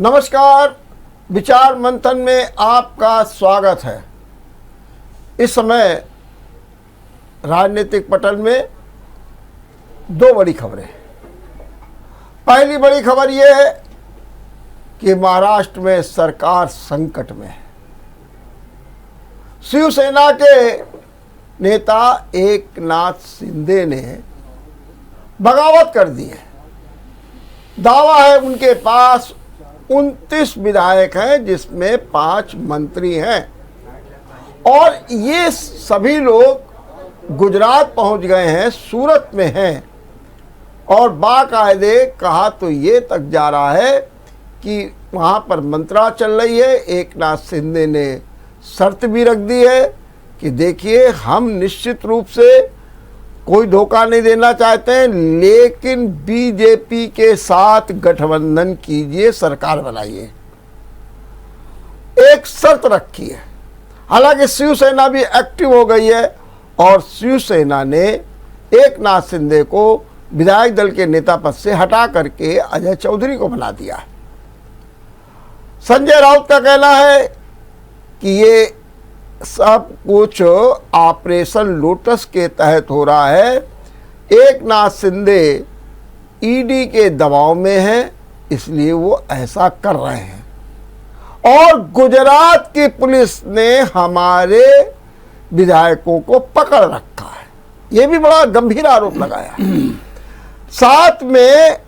नमस्कार। विचार मंथन में आपका स्वागत है। इस समय राजनीतिक पटल में दो बड़ी खबरें। पहली बड़ी खबर यह है कि महाराष्ट्र में सरकार संकट में है। शिवसेना के नेता एकनाथ शिंदे ने बगावत कर दी है। दावा है उनके पास 29 विधायक हैं, जिसमें 5 मंत्री हैं, और ये सभी लोग गुजरात पहुंच गए हैं, सूरत में हैं, और बाकायदे कहा तो ये तक जा रहा है कि वहाँ पर मंत्रणा चल रही है। एकनाथ शिंदे ने शर्त भी रख दी है कि देखिए, हम निश्चित रूप से कोई धोखा नहीं देना चाहते हैं, लेकिन बीजेपी के साथ गठबंधन कीजिए, सरकार बनाइए। एक शर्त रखी है। हालांकि शिवसेना भी एक्टिव हो गई है और शिवसेना ने एकनाथ शिंदे को विधायक दल के नेता पद से हटा करके अजय चौधरी को बना दिया है। संजय राउत का कहना है कि ये सब कुछ ऑपरेशन लोटस के तहत हो रहा है। एकनाथ शिंदे ईडी के दबाव में है, इसलिए वो ऐसा कर रहे हैं, और गुजरात की पुलिस ने हमारे विधायकों को पकड़ रखा है। ये भी बड़ा गंभीर आरोप लगाया। साथ में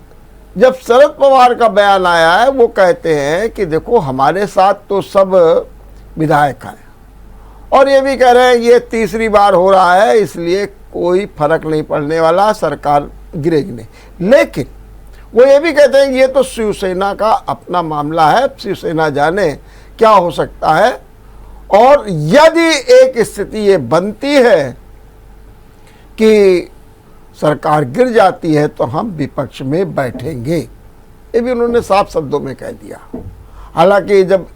जब शरद पवार का बयान आया है, वो कहते हैं कि देखो, हमारे साथ तो सब विधायक हैं, और ये भी कह रहे हैं ये तीसरी बार हो रहा है, इसलिए कोई फर्क नहीं पड़ने वाला, सरकार गिरेगी नहीं। लेकिन वो ये भी कहते हैं कि ये तो शिवसेना का अपना मामला है, शिवसेना जाने क्या हो सकता है, और यदि एक स्थिति ये बनती है कि सरकार गिर जाती है तो हम विपक्ष में बैठेंगे। ये भी उन्होंने साफ शब्दों में कह दिया। हालांकि जब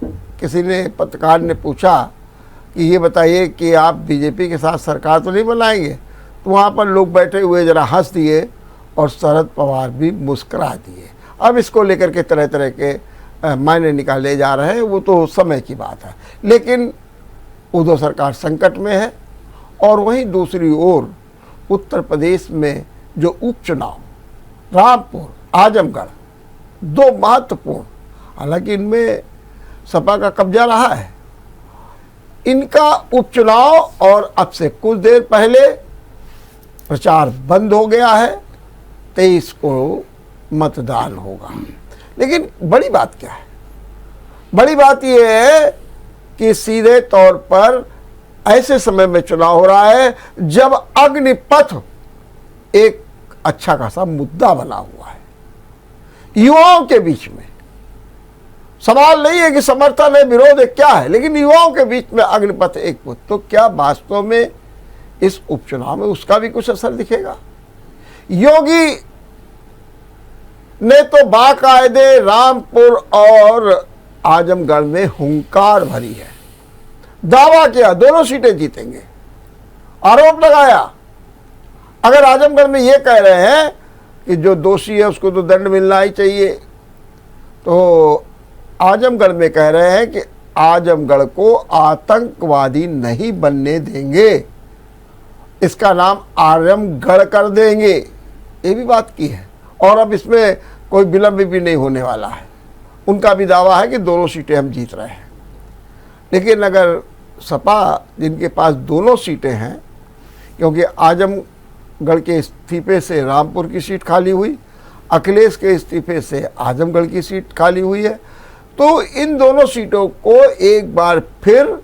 किसी ने, पत्रकार ने पूछा कि ये बताइए कि आप बीजेपी के साथ सरकार तो नहीं बनाएंगे, तो वहाँ पर लोग बैठे हुए जरा हंस दिए और शरद पवार भी मुस्करा दिए। अब इसको लेकर के तरह तरह के मायने निकाले जा रहे हैं, वो तो समय की बात है। लेकिन उद्धव सरकार संकट में है, और वहीं दूसरी ओर उत्तर प्रदेश में जो उपचुनाव, रामपुर, आजमगढ़, दो महत्वपूर्ण, हालांकि इनमें सपा का कब्जा रहा है, इनका उपचुनाव, और अब से कुछ देर पहले प्रचार बंद हो गया है। 23 को मतदान होगा। लेकिन बड़ी बात क्या है? बड़ी बात यह है कि सीधे तौर पर ऐसे समय में चुनाव हो रहा है जब अग्निपथ एक अच्छा खासा मुद्दा बना हुआ है युवाओं के बीच में। सवाल नहीं है कि समर्थन है, विरोध है, क्या है, लेकिन युवाओं के बीच में अग्निपथ एक मुद्दा। तो क्या वास्तव में इस उपचुनाव में उसका भी कुछ असर दिखेगा? योगी ने तो बाकायदे रामपुर और आजमगढ़ में हुंकार भरी है, दावा किया दोनों सीटें जीतेंगे, आरोप लगाया। अगर आजमगढ़ में ये कह रहे हैं कि जो दोषी है उसको तो दंड मिलना ही चाहिए, तो आजमगढ़ में कह रहे हैं कि आजमगढ़ को आतंकवादी नहीं बनने देंगे, इसका नाम आजमगढ़ कर देंगे, ये भी बात की है। और अब इसमें कोई विलंब भी नहीं होने वाला है। उनका भी दावा है कि दोनों सीटें हम जीत रहे हैं। लेकिन अगर सपा, जिनके पास दोनों सीटें हैं, क्योंकि आजमगढ़ के इस्तीफे से रामपुर की सीट खाली हुई, अखिलेश के इस्तीफे से आजमगढ़ की सीट खाली हुई है, तो इन दोनों सीटों को एक बार फिर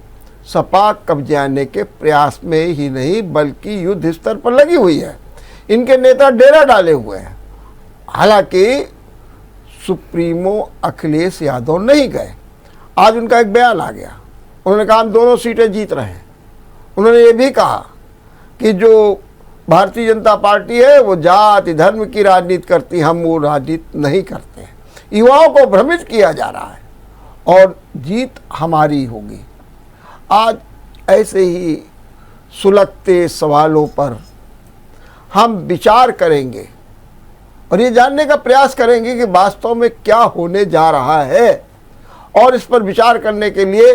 सपा कब्जाने के प्रयास में ही नहीं बल्कि युद्ध स्तर पर लगी हुई है। इनके नेता डेरा डाले हुए हैं। हालांकि सुप्रीमो अखिलेश यादव नहीं गए। आज उनका एक बयान आ गया, उन्होंने कहा हम दोनों सीटें जीत रहे हैं। उन्होंने ये भी कहा कि जो भारतीय जनता पार्टी है वो जाति धर्म की राजनीति करती, हम वो राजनीति नहीं करते हैं। युवाओं को भ्रमित किया जा रहा है और जीत हमारी होगी। आज ऐसे ही सुलगते सवालों पर हम विचार करेंगे और ये जानने का प्रयास करेंगे कि वास्तव में क्या होने जा रहा है। और इस पर विचार करने के लिए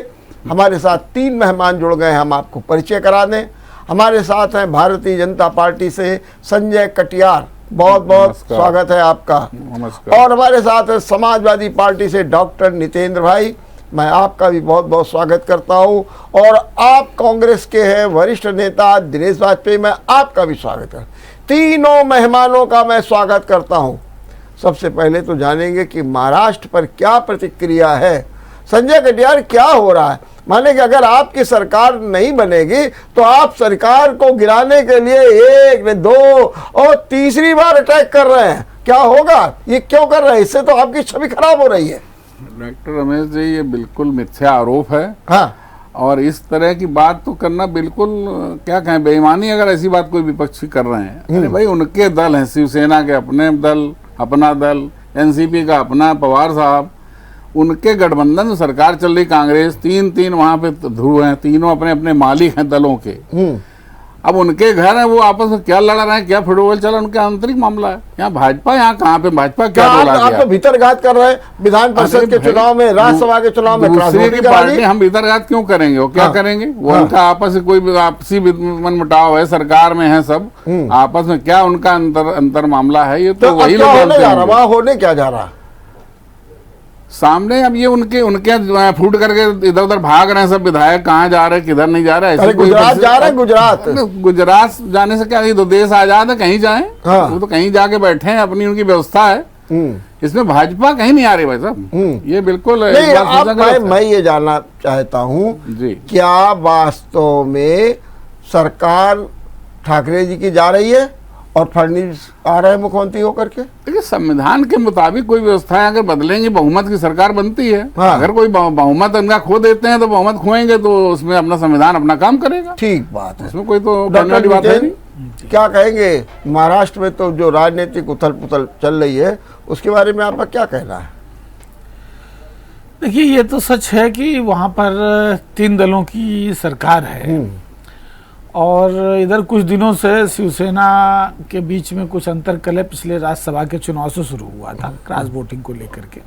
हमारे साथ 3 मेहमान जुड़ गए हैं। हम आपको परिचय करा दें। हमारे साथ हैं भारतीय जनता पार्टी से संजय कटियार, बहुत बहुत स्वागत है आपका। नमस्कार। और हमारे साथ है समाजवादी पार्टी से डॉक्टर नितेंद्र भाई, मैं आपका भी बहुत बहुत स्वागत करता हूं। और आप कांग्रेस के हैं वरिष्ठ नेता दिनेश वाजपेयी, मैं आपका भी स्वागत करता हूं। तीनों मेहमानों का मैं स्वागत करता हूं। सबसे पहले तो जानेंगे कि महाराष्ट्र पर क्या प्रतिक्रिया है। संजय कटियार, क्या हो रहा है? माने कि अगर आपकी सरकार नहीं बनेगी तो आप सरकार को गिराने के लिए 1, 2 और तीसरी बार अटैक कर रहे हैं। क्या होगा? ये क्यों कर रहे हैं? इससे तो आपकी छवि खराब हो रही है। डॉक्टर रमेश जी, ये बिल्कुल मिथ्या आरोप है। हाँ, और इस तरह की बात तो करना बिल्कुल क्या कहें, बेईमानी अगर ऐसी बात कोई विपक्षी कर रहे हैं। अरे भाई, उनके दल हैं, शिवसेना के अपने दल, अपना दल, एनसीपी का अपना, पवार साहब, उनके गठबंधन में सरकार चल रही कांग्रेस, 3 वहां पे ध्रुव हैं, तीनों अपने अपने मालिक हैं दलों के। अब उनके घर है, वो आपस में क्या लड़ रहे हैं, क्या फुटबॉल चल रहा है, उनका आंतरिक मामला है। यहाँ भाजपा, यहाँ कहाँ पे भाजपा क्या बोला गया? आप तो भीतरघात कर रहे हैं। विधान परिषद के चुनाव में, राज्यसभा के चुनाव में दूसरे की पार्टी हम भीतरघात क्यों करेंगे? वो क्या करेंगे? वो उनका आपस में कोई आपसी मनमुटाव है, सरकार में है सब, आपस में क्या उनका अंतर मामला है? ये तो वही लोग वहाँ होने क्या जा रहा सामने। अब ये उनके फूट करके इधर उधर भाग रहे हैं सब विधायक, कहाँ जा रहे हैं, किधर नहीं जा रहे हैं। गुजरात जा रहे हैं। गुजरात जाने से क्या, ये तो देश आजाद है, कहीं जाए। वो तो कहीं जाके बैठे हैं, अपनी उनकी व्यवस्था है। इसमें भाजपा कहीं नहीं आ रही भाई साहब, ये बिल्कुल नहीं। मैं ये जानना चाहता हूँ, क्या वास्तव में सरकार ठाकरे जी की जा रही है और फडणवीस आ रहे हैं मुख्यमंत्री होकर के? देखिए, संविधान के मुताबिक कोई व्यवस्थाएं अगर बदलेंगी, बहुमत की सरकार बनती है। अगर कोई बहुमत उनका खो देते हैं तो बहुमत खोएंगे तो उसमें अपना संविधान अपना काम करेगा। ठीक बात है, उसमें कोई तो डरने वाली बात है नहीं। क्या कहेंगे, महाराष्ट्र में तो जो राजनीतिक उथल पुथल चल रही है उसके बारे में आपका क्या कहना है? देखिए, ये तो सच है कि वहाँ पर 3 दलों की सरकार है और इधर कुछ दिनों से शिवसेना के बीच में कुछ अंतर्कलह पिछले राज्यसभा के चुनाव से शुरू हुआ था, क्रॉस वोटिंग को लेकर के।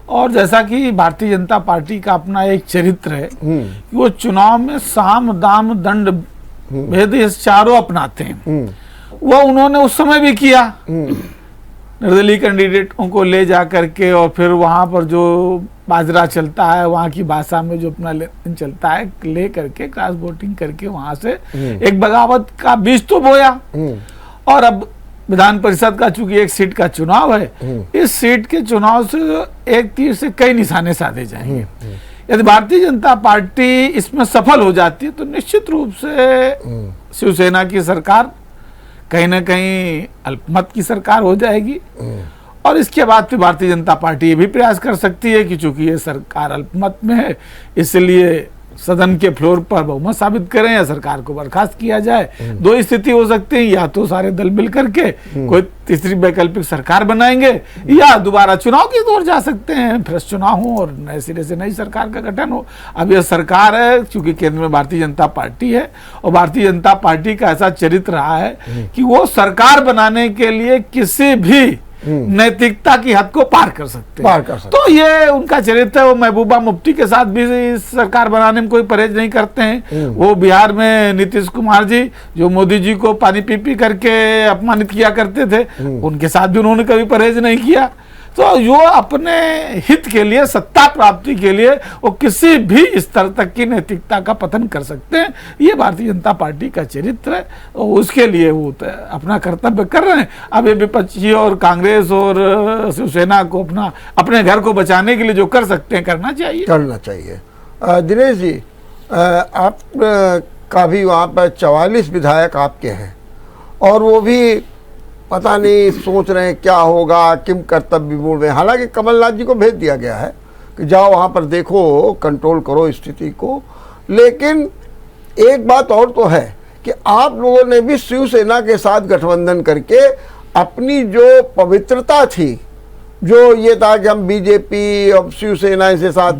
और जैसा कि भारतीय जनता पार्टी का अपना एक चरित्र है कि वो चुनाव में साम दाम दंड भेद ये चारों अपनाते हैं। वो उन्होंने उस समय भी किया, निर्दलीय कैंडिडेटों को ले जा करके, और फिर वहां पर जो बाजरा चलता है, वहां की भाषा में जो अपना लेन चलता है, ले करके क्रॉस वोटिंग करके वहां से एक बगावत का बीज तो बोया। और अब विधान परिषद का चूंकि एक सीट का चुनाव है, इस सीट के चुनाव से एक तीर से कई निशाने साधे जाएंगे। यदि भारतीय जनता पार्टी इसमें सफल हो जाती है तो निश्चित रूप से शिवसेना की सरकार कहीं ना कहीं अल्पमत की सरकार हो जाएगी। और इसके बाद फिर भारतीय जनता पार्टी ये भी प्रयास कर सकती है कि चूंकि ये सरकार अल्पमत में है, इसलिए सदन के फ्लोर पर बहुमत साबित करें या सरकार को बर्खास्त किया जाए। 2 स्थिति हो सकती है, या तो सारे दल मिल करके कोई तीसरी वैकल्पिक सरकार बनाएंगे, या दोबारा चुनाव की ओर जा सकते हैं, फ्रेश चुनाव हो और नए सिरे से नई सरकार का गठन हो। अब यह सरकार है, चूंकि केंद्र में भारतीय जनता पार्टी है, और भारतीय जनता पार्टी का ऐसा चरित्र रहा है कि वो सरकार बनाने के लिए किसी भी नैतिकता की हद को पार कर सकते हैं। तो ये उनका चरित्र है। वो महबूबा मुफ्ती के साथ भी सरकार बनाने में कोई परहेज नहीं करते हैं। वो बिहार में नीतीश कुमार जी, जो मोदी जी को पानी पी पी करके अपमानित किया करते थे, उनके साथ भी उन्होंने कभी परहेज नहीं किया। तो जो अपने हित के लिए, सत्ता प्राप्ति के लिए, वो किसी भी स्तर तक की नैतिकता का पतन कर सकते हैं। ये भारतीय जनता पार्टी का चरित्र है और उसके लिए वो अपना कर्तव्य कर रहे हैं। अब ये विपक्षी और कांग्रेस और शिवसेना को अपने घर को बचाने के लिए जो कर सकते हैं करना चाहिए। दिनेश जी, आप का भी वहाँ पर 44 विधायक आपके हैं और वो भी पता नहीं सोच रहे हैं क्या होगा, किम कर्तव्य मूड में। हालांकि कमलनाथ जी को भेज दिया गया है कि जाओ वहाँ पर देखो, कंट्रोल करो स्थिति को। लेकिन एक बात और तो है कि आप लोगों ने भी शिवसेना के साथ गठबंधन करके अपनी जो पवित्रता थी, जो ये था कि हम बीजेपी और शिवसेना के साथ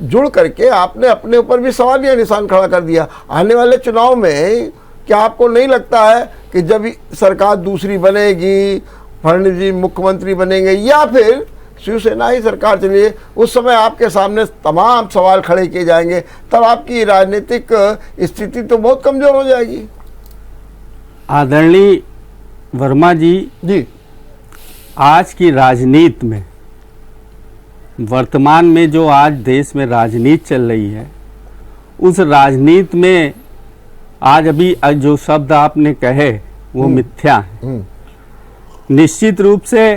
जुड़ करके आपने अपने ऊपर भी सवालिया निशान खड़ा कर दिया। आने वाले चुनाव में क्या आपको नहीं लगता है कि जब सरकार दूसरी बनेगी, फडणवीस जी मुख्यमंत्री बनेंगे, या फिर शिवसेना ही सरकार चली है, उस समय आपके सामने तमाम सवाल खड़े किए जाएंगे, तब आपकी राजनीतिक स्थिति तो बहुत कमजोर हो जाएगी। आदरणीय वर्मा जी, आज की राजनीति में, वर्तमान में जो आज देश में राजनीति चल रही है, उस राजनीति में आज अभी जो शब्द आपने कहे वो मिथ्या है। निश्चित रूप से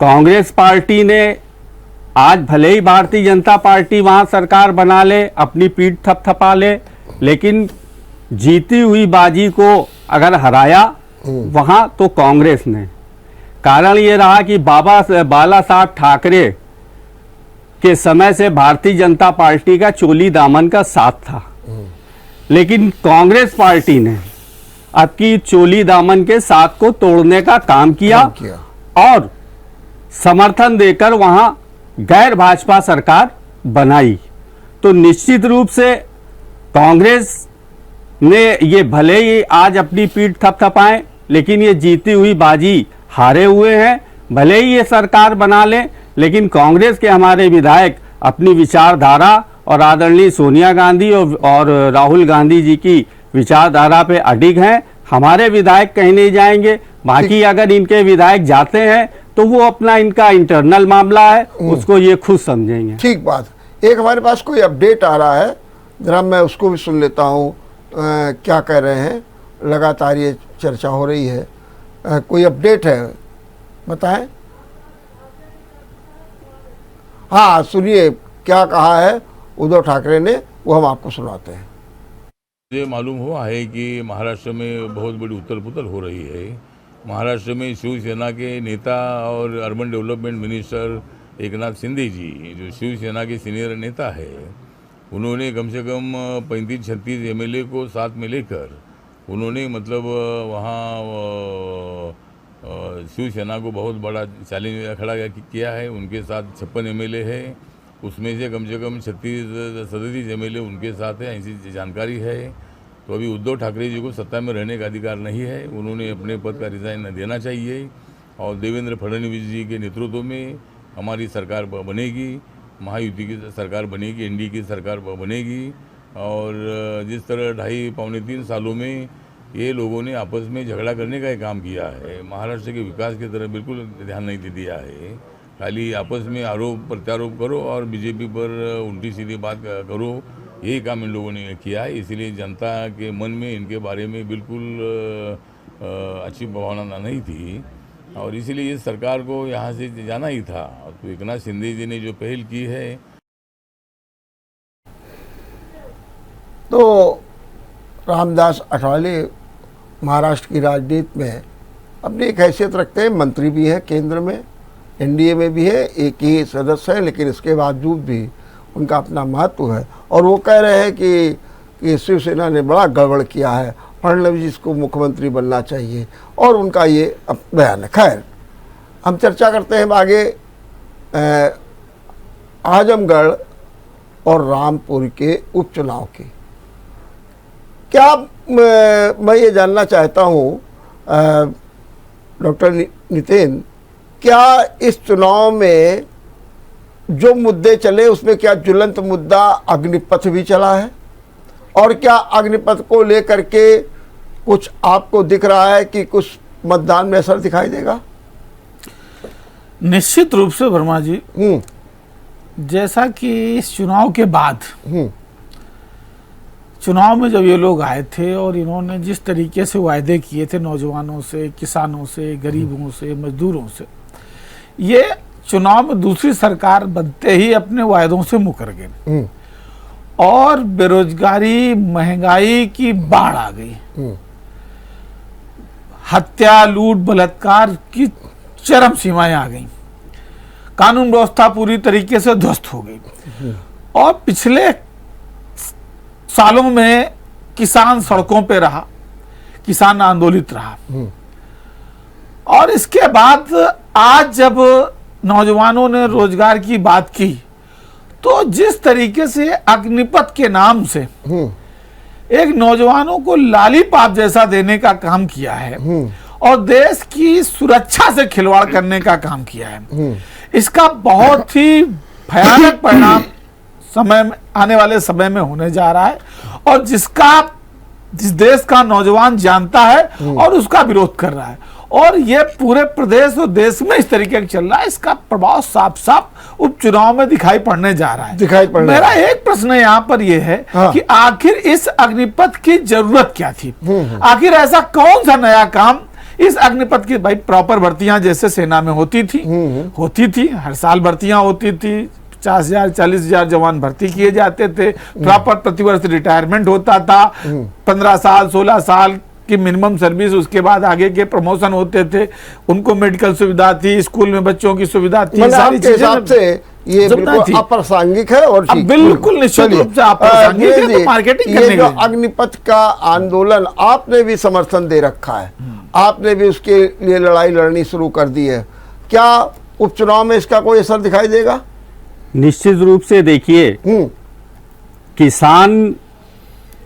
कांग्रेस पार्टी ने आज भले ही भारतीय जनता पार्टी वहां सरकार बना ले, अपनी पीठ थपथपा ले, लेकिन जीती हुई बाजी को अगर हराया वहां तो कांग्रेस ने। कारण ये रहा कि बाला साहब ठाकरे के समय से भारतीय जनता पार्टी का चोली दामन का साथ था, लेकिन कांग्रेस पार्टी ने अब की चोली दामन के साथ को तोड़ने का काम किया और समर्थन देकर वहां गैर भाजपा सरकार बनाई। तो निश्चित रूप से कांग्रेस ने ये भले ही आज अपनी पीठ थपथपाएं, लेकिन ये जीती हुई बाजी हारे हुए हैं। भले ही ये सरकार बना ले, लेकिन कांग्रेस के हमारे विधायक अपनी विचारधारा और आदरणीय सोनिया गांधी और राहुल गांधी जी की विचारधारा पे अडिग हैं। हमारे विधायक कहीं नहीं जाएंगे। बाकी अगर इनके विधायक जाते हैं तो वो अपना इनका इंटरनल मामला है, उसको ये खुद समझेंगे। ठीक बात। एक हमारे पास कोई अपडेट आ रहा है, जरा मैं उसको भी सुन लेता हूँ। क्या कह रहे हैं, लगातार ये चर्चा हो रही है। कोई अपडेट है, बताएं। हाँ, सुनिए क्या कहा है उद्धव ठाकरे ने, वो हम आपको सुनाते हैं। मुझे मालूम हुआ है कि महाराष्ट्र में बहुत बड़ी उथल पुथल हो रही है। महाराष्ट्र में शिवसेना के नेता और urban development minister Eknath Shinde ji, जो शिवसेना के सीनियर नेता है, उन्होंने कम से कम 35-36 एमएलए को साथ में लेकर उन्होंने मतलब वहाँ शिवसेना को बहुत बड़ा चैलेंज खड़ा किया है। उनके साथ 56 एमएलए है, उसमें से कम 37 एमएलए उनके साथ है, ऐसी जानकारी है। तो अभी उद्धव ठाकरे जी को सत्ता में रहने का अधिकार नहीं है, उन्होंने अपने पद का रिजाइन देना चाहिए और देवेंद्र फडणवीस जी के नेतृत्व में हमारी सरकार बनेगी, महायुति की सरकार बनेगी, एनडीए की सरकार बनेगी। और जिस तरह 2.5-3 सालों में ये लोगों ने आपस में झगड़ा करने का काम किया है, महाराष्ट्र के विकास की तरफ बिल्कुल ध्यान नहीं दिया है। खाली आपस में आरोप प्रत्यारोप करो और बीजेपी पर उल्टी सीधी बात करो, यही काम इन लोगों ने किया है। इसीलिए जनता के मन में इनके बारे में बिल्कुल अच्छी भावना नहीं थी और इसीलिए इस सरकार को यहाँ से जाना ही था। तो एकनाथ शिंदे जी ने जो पहल की है, तो रामदास अठावले महाराष्ट्र की राजनीति में अपनी एक हैसियत रखते हैं, मंत्री भी हैं केंद्र में, एनडीए में भी है, एक ही सदस्य है, लेकिन इसके बावजूद भी उनका अपना महत्व है। और वो कह रहे हैं कि शिवसेना ने बड़ा गड़बड़ किया है, फडणवीस को मुख्यमंत्री बनना चाहिए, और उनका ये बयान है। खैर, हम चर्चा करते हैं आगे आजमगढ़ और रामपुर के उपचुनाव की। क्या मैं ये जानना चाहता हूँ डॉक्टर नितिन, क्या इस चुनाव में जो मुद्दे चले उसमें क्या ज्वलंत मुद्दा अग्निपथ भी चला है, और क्या अग्निपथ को लेकर के कुछ आपको दिख रहा है कि कुछ मतदान में असर दिखाई देगा? निश्चित रूप से वर्मा जी, जैसा कि इस चुनाव के बाद चुनाव में जब ये लोग आए थे और इन्होंने जिस तरीके से वायदे किए थे नौजवानों से, किसानों से, गरीबों से, मजदूरों से, ये चुनाव में दूसरी सरकार बनते ही अपने वायदों से मुकर गए और बेरोजगारी, महंगाई की बाढ़ आ गई। हत्या, लूट, बलात्कार की चरम सीमाएं आ गई। कानून व्यवस्था पूरी तरीके से ध्वस्त हो गई और पिछले सालों में किसान सड़कों पे रहा, किसान आंदोलित रहा। और इसके बाद आज जब नौजवानों ने रोजगार की बात की तो जिस तरीके से अग्निपथ के नाम से एक नौजवानों को लालीपाप जैसा देने का काम किया है और देश की सुरक्षा से खिलवाड़ करने का काम किया है। इसका बहुत ही भयानक परिणाम समय में, आने वाले समय में होने जा रहा है, और जिस देश का नौजवान जानता है और उसका विरोध कर रहा है, और ये पूरे प्रदेश और देश में इस तरीके का चल रहा है। इसका प्रभाव साफ साफ उपचुनाव में दिखाई पड़ने जा रहा है। मेरा एक प्रश्न यहाँ पर यह है कि आखिर इस अग्निपथ की जरूरत क्या थी? आखिर ऐसा कौन सा नया काम इस अग्निपथ की? भाई प्रॉपर भर्तियां जैसे सेना में होती थी, हर साल भर्तियां होती थी, 50,000 40,000 जवान भर्ती किए जाते थे, प्रॉपर प्रतिवर्ष रिटायरमेंट होता था, 15 साल 16 साल की मिनिमम सर्विस, उसके बाद आगे के प्रमोशन होते थे, उनको मेडिकल सुविधा थी, स्कूल में बच्चों की सुविधा थी, सारी हिसाब से ये बिल्कुल अप्रासंगिक है और बिल्कुल निश्चित रूप से अप्रासंगिक है। तो मार्केटिंग करने ये जो अग्निपथ का आंदोलन आपने भी समर्थन दे रखा है, आपने भी उसके लिए लड़ाई लड़नी शुरू कर दी है, क्या उपचुनाव में इसका कोई असर दिखाई देगा? निश्चित रूप से देखिए, किसान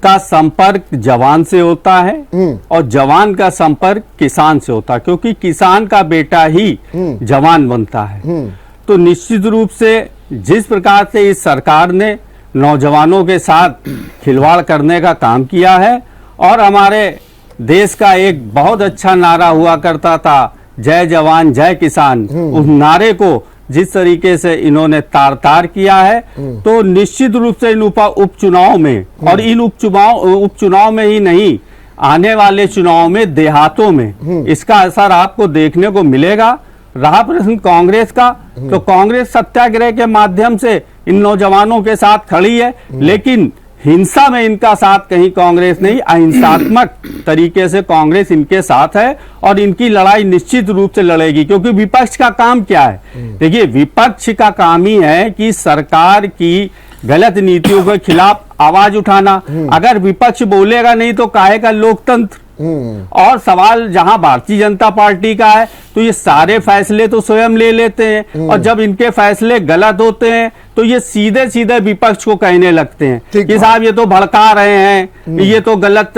का संपर्क जवान से होता है और जवान का संपर्क किसान से होता है, क्योंकि किसान का बेटा ही जवान बनता है। तो निश्चित रूप से जिस प्रकार से इस सरकार ने नौजवानों के साथ खिलवाड़ करने का काम किया है, और हमारे देश का एक बहुत अच्छा नारा हुआ करता था, जय जवान जय किसान, उस नारे को जिस तरीके से इन्होंने तार किया है, तो निश्चित रूप से इन उपचुनाव में, और इन उपचुनाव में ही नहीं, आने वाले चुनाव में देहातों में इसका असर आपको देखने को मिलेगा। रहा प्रश्न कांग्रेस का, तो कांग्रेस सत्याग्रह के माध्यम से इन नौजवानों के साथ खड़ी है, लेकिन हिंसा में इनका साथ कहीं कांग्रेस नहीं, अहिंसात्मक तरीके से कांग्रेस इनके साथ है, और इनकी लड़ाई निश्चित रूप से लड़ेगी। क्योंकि विपक्ष का काम क्या है? देखिए, विपक्ष का काम ही है कि सरकार की गलत नीतियों के खिलाफ आवाज उठाना। अगर विपक्ष बोलेगा नहीं तो काहे का लोकतंत्र? और सवाल जहां भारतीय जनता पार्टी का है, तो ये सारे फैसले तो स्वयं ले लेते हैं, और जब इनके फैसले गलत होते हैं तो ये सीधे सीधे विपक्ष को कहने लगते हैं कि साहब ये तो भड़का रहे हैं, ये तो गलत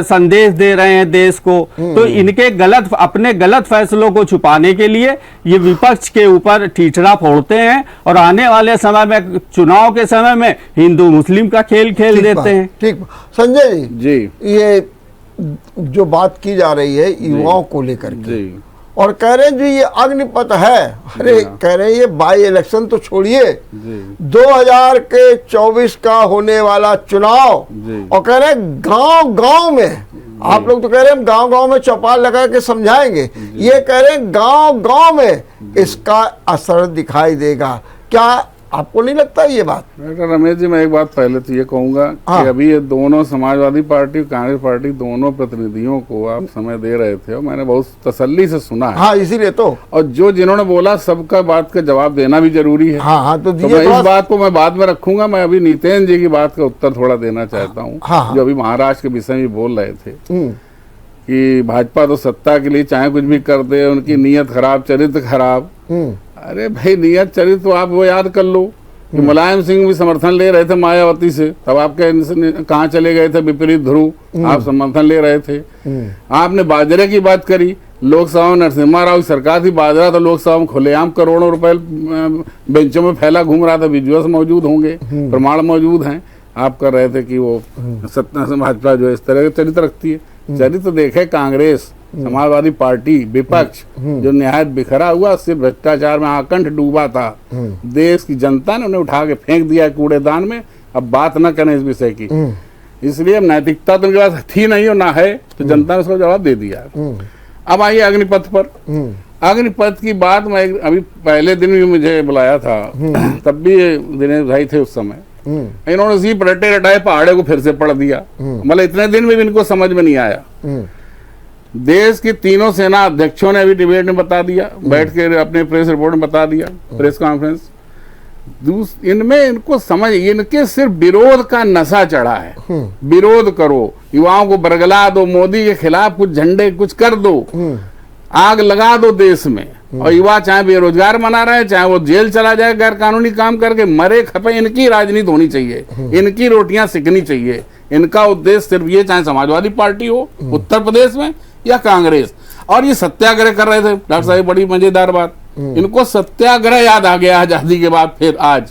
संदेश दे रहे हैं देश को। तो इनके अपने गलत फैसलों को छुपाने के लिए ये विपक्ष के ऊपर ठीठरा फोड़ते हैं, और आने वाले समय में, चुनाव के समय में, हिंदू मुस्लिम का खेल खेल देते हैं। ठीक, संजय जी, ये जो बात की जा रही है युवाओं को लेकर के, और कह रहे हैं जी ये अग्निपथ है, अरे कह रहे हैं ये बाई इलेक्शन तो छोड़िए, 2024 का होने वाला चुनाव, और कह रहे हैं गांव गांव में, आप लोग तो कह रहे हैं गांव गांव में चौपाल लगा के समझाएंगे, ये कह रहे हैं गांव गांव में इसका असर दिखाई देगा। क्या आपको नहीं लगता ये बात? डॉक्टर रमेश जी, मैं एक बात पहले तो ये कहूंगा कि अभी ये दोनों समाजवादी पार्टी, कांग्रेस पार्टी, दोनों प्रतिनिधियों को आप समय दे रहे थे, और मैंने बहुत तसल्ली से सुना है। हाँ, इसीलिए तो, और जो जिन्होंने बोला सबका बात का जवाब देना भी जरूरी है। हाँ, तो मैं इस बात को मैं बाद में रखूंगा। मैं अभी नितेन जी की बात का उत्तर थोड़ा देना चाहता हूँ, जो अभी महाराष्ट्र के विषय में बोल रहे थे कि भाजपा तो सत्ता के लिए चाहे कुछ भी कर दे, उनकी नीयत खराब, चरित्र खराब। अरे भाई, नियत चरित्र तो आप वो याद कर लो कि मुलायम सिंह भी समर्थन ले रहे थे मायावती से, तब आपके कहाँ चले गए थे विपरीत ध्रुव, आप समर्थन ले रहे थे। आपने बाजरे की बात करी, लोकसभा में नरसिम्हा राव की सरकार थी, बाजरा तो लोकसभा में खुलेआम करोड़ों रुपए बेंचों में फैला घूम रहा था, विजुअल्स मौजूद होंगे, प्रमाण मौजूद हैं। आप कर रहे थे कि वो सत्ता से भाजपा जो इस तरह का चरित्र रखती है। चरित्र देखे कांग्रेस, समाजवादी पार्टी, विपक्ष जो निहायत बिखरा हुआ, सिर्फ भ्रष्टाचार में आकंठ डूबा था, देश की जनता ने उन्हें उठा के फेंक दिया कूड़ेदान में। अब बात न करें इस विषय की, इसलिए अब नैतिकता तो उनके पास थी नहीं और ना है, तो जनता ने उसका जवाब दे दिया। अब आइए अग्निपथ पर। अग्निपथ की बात मैं अभी पहले दिन भी मुझे बुलाया था, तब भी दिनेश भाई थे उस समय, इन्होंने उसी रटे रटाए पहाड़े को फिर से पढ़ दिया। मतलब इतने दिन में भी इनको समझ में नहीं आया। देश के तीनों सेना अध्यक्षों ने अभी डिबेट में बता दिया, बैठ के अपने प्रेस रिपोर्ट में बता दिया, प्रेस कॉन्फ्रेंस। इनमें इनको समझ, इनके सिर्फ विरोध का नशा चढ़ा है। विरोध करो, युवाओं को बरगला दो, मोदी के खिलाफ कुछ झंडे कुछ कर दो, आग लगा दो देश में, और युवा चाहे बेरोजगार मना रहे, चाहे वो जेल चला जाए गैर कानूनी काम करके, मरे खपे, इनकी राजनीति होनी चाहिए, इनकी रोटियां सिकनी चाहिए। इनका उद्देश्य सिर्फ ये, चाहे समाजवादी पार्टी हो उत्तर प्रदेश में या कांग्रेस, और ये सत्याग्रह कर रहे थे डॉक्टर साहब, बड़ी मजेदार बात, इनको सत्याग्रह याद आ गया आजादी के बाद। फिर आज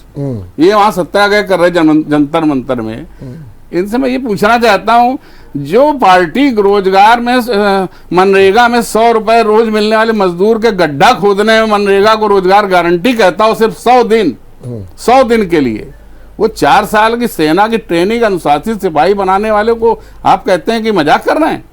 ये वहां सत्याग्रह कर रहे जंतर मंतर में। इनसे मैं ये पूछना चाहता हूं, जो पार्टी रोजगार में मनरेगा में 100 रुपए रोज मिलने वाले मजदूर के गड्ढा खोदने में मनरेगा को रोजगार गारंटी कहता हो सिर्फ 100 दिन के लिए, वो 4 साल की सेना की ट्रेनिंग अनुशासित सिपाही बनाने वाले को आप कहते हैं कि मजाक कर रहे हैं।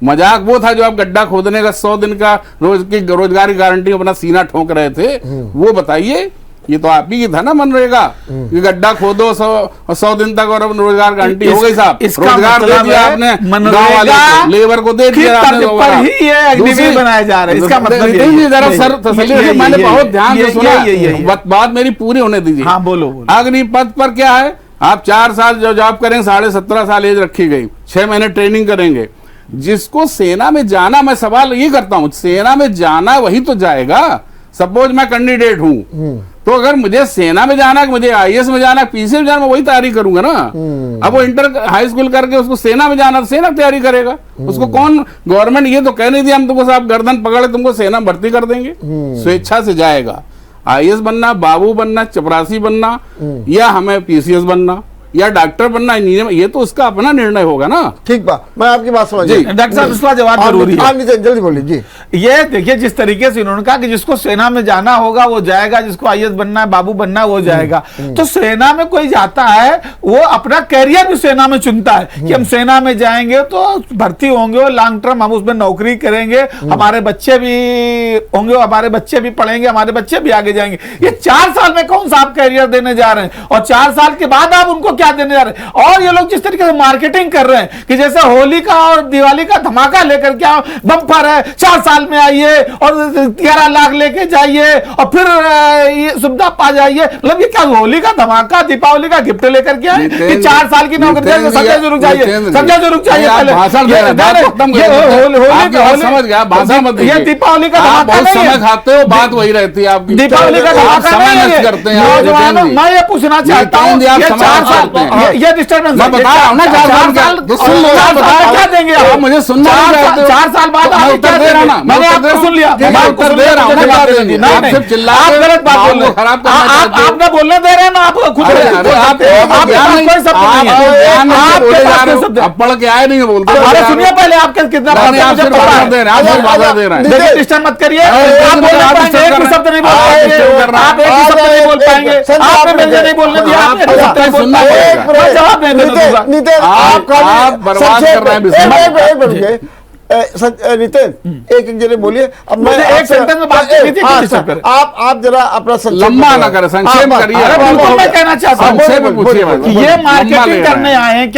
मजाक वो था जो आप गड्ढा खोदने का 100 दिन का रोजगार की गारंटी अपना सीना ठोक रहे थे, वो बताइए। ये तो आप ही की था ना मनरेगा, ये गड्ढा खोदो 100 दिन तक और रोजगार गारंटी हो गई साहब। रोजगार दे दिया आपने गांव वाले को, लेबर को दे दिया आपने, बनाया जा रहा है। इसका मतलब जरा सर तसल्ली, मैंने बहुत ध्यान से सुना, बात मेरी पूरी होने दीजिए। हाँ बोलो। अग्निपथ पर क्या है, आप 4 साल जो जॉब करेंगे, 17.5 साल एज रखी गई, 6 महीने ट्रेनिंग करेंगे। जिसको सेना में जाना, मैं सवाल ये करता हूं, सेना में जाना वही तो जाएगा। सपोज मैं कैंडिडेट हूं, तो अगर मुझे सेना में जाना, मुझे आईएएस में जाना, पीसी में जाना, मैं वही तैयारी करूंगा ना। अब वो इंटर हाई स्कूल करके उसको सेना में जाना, तो सेना तैयारी करेगा। उसको कौन, गवर्नमेंट ये तो कह नहीं दिया हम तुमको साहब गर्दन पकड़े तुमको सेना भर्ती कर देंगे, स्वेच्छा से जाएगा। आईएएस बनना, बाबू बनना, चपरासी बनना, या हमें पीसीएस बनना, या डॉक्टर बनना, इंजीनियर, ये तो उसका अपना निर्णय होगा ना। ठीक बात, मैं आपकी बात समझ गई। डॉक्टर साहब इसका जवाब जरूरी है। जल्दी बोलिए जी। ये देखिए जिस तरीके से इन्होंने कहा कि जिसको सेना में जाना होगा वो जाएगा, जिसको आईएएस बनना है, बाबू बनना है, वो जाएगा। तो सेना में कोई जाता है, वो अपना कैरियर भी सेना में चुनता है कि हम सेना में जाएंगे तो भर्ती होंगे, लॉन्ग टर्म हम उसमें नौकरी करेंगे, हमारे बच्चे भी होंगे, हमारे बच्चे भी पढ़ेंगे, हमारे बच्चे भी आगे जाएंगे। ये 4 साल में कौन सा आप कैरियर देने जा रहे हैं, और 4 साल के बाद आप उनको क्या देने जा रहे हैं। और ये लोग जिस तरीके से मार्केटिंग कर रहे हैं कि जैसे होली का और दिवाली का धमाका लेकर क्या बम्पर है, 4 साल में आइए और 11 लाख लेके जाइए और फिर ये सुविधा पा जाइए। मतलब ये क्या होली का धमाका, दीपावली का गिफ्ट लेकर के आए कि 4 साल की नौकरी, समझा जो रुक जाइए, समझा जो रुक जाइए। पहले ये दीपावली का धमाका नहीं है, खाते हो बात वही रहती है आपकी, दीपावली का धमाका नहीं है। करते हैं नौजवानों, मैं ये पूछना चाहता हूँ, ये डिस्टर्बेंस मैं बता रहा हूँ ना, 4 साल क्या देंगे आप मुझे सुनना, 4 साल बाद आप उत्तर दे रहा ना, मैंने आपको सुन लिया, मैं उत्तर दे रहा हूँ। आप गलत बात बोल रहे हैं, आप ना बोलने दे रहे हैं ना, आप खुद आप पढ़ के आए नहीं बोलते। अरे सुनिए पहले आपके कितना डिस्टर्ब मत करिए, आप बोल पाएंगे, एक भी शब्द नहीं बोल पाएंगे, आप एक भी शब्द नहीं बोल पाएंगे, आपने मुझे नहीं बोलने दिया, आपने सुनना जवाब नहीं दूंगा। नितिन आप बर्बाद कर रहे हैं। नितिन एक जने बोलिए। अब मैं एक सेंटेंस में बात करनी थी, आप जरा अपना लंबा ना करें, संक्षेप करिए। मैं कहना चाहता हूँ ये मार्केटिंग करने आए हैं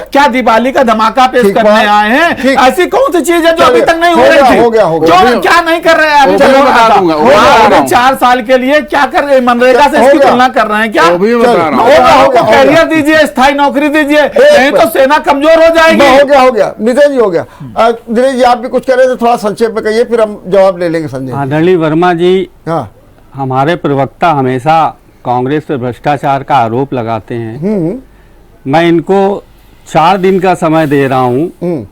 क्या दिवाली का धमाका पेश करने आए हैं? ऐसी कौन सी चीज है जो अभी तक नहीं हो रही थी? क्यों क्या नहीं कर रहे हैं? अभी 4 साल के लिए क्या कर रहे हैं? मनरेगा से इसकी तुलना कर रहे हैं क्या? कैरियर दीजिए, स्थायी नौकरी दीजिए, नहीं तो सेना कमजोर हो जाएगी। हो गया नितिन जी, हो गया। दिनेश जी आप भी कुछ कह रहे थे, थोड़ा संक्षेप में कहिए, फिर हम जवाब ले लेंगे। संजय आदरणीय वर्मा जी, हाँ, हमारे प्रवक्ता हमेशा कांग्रेस पर भ्रष्टाचार का आरोप लगाते हैं। मैं इनको 4 दिन का समय दे रहा हूं,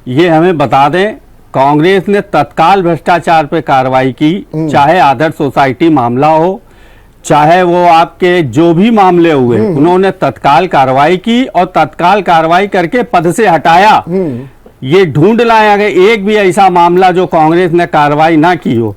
ये हमें बता दें कांग्रेस ने तत्काल भ्रष्टाचार पे कार्रवाई की, चाहे आदर्श सोसाइटी मामला हो, चाहे वो आपके जो भी मामले हुए, उन्होंने तत्काल कार्रवाई की और तत्काल कार्रवाई करके पद से हटाया। ये ढूंढ लाया गया एक भी ऐसा मामला जो कांग्रेस ने कार्रवाई ना की हो।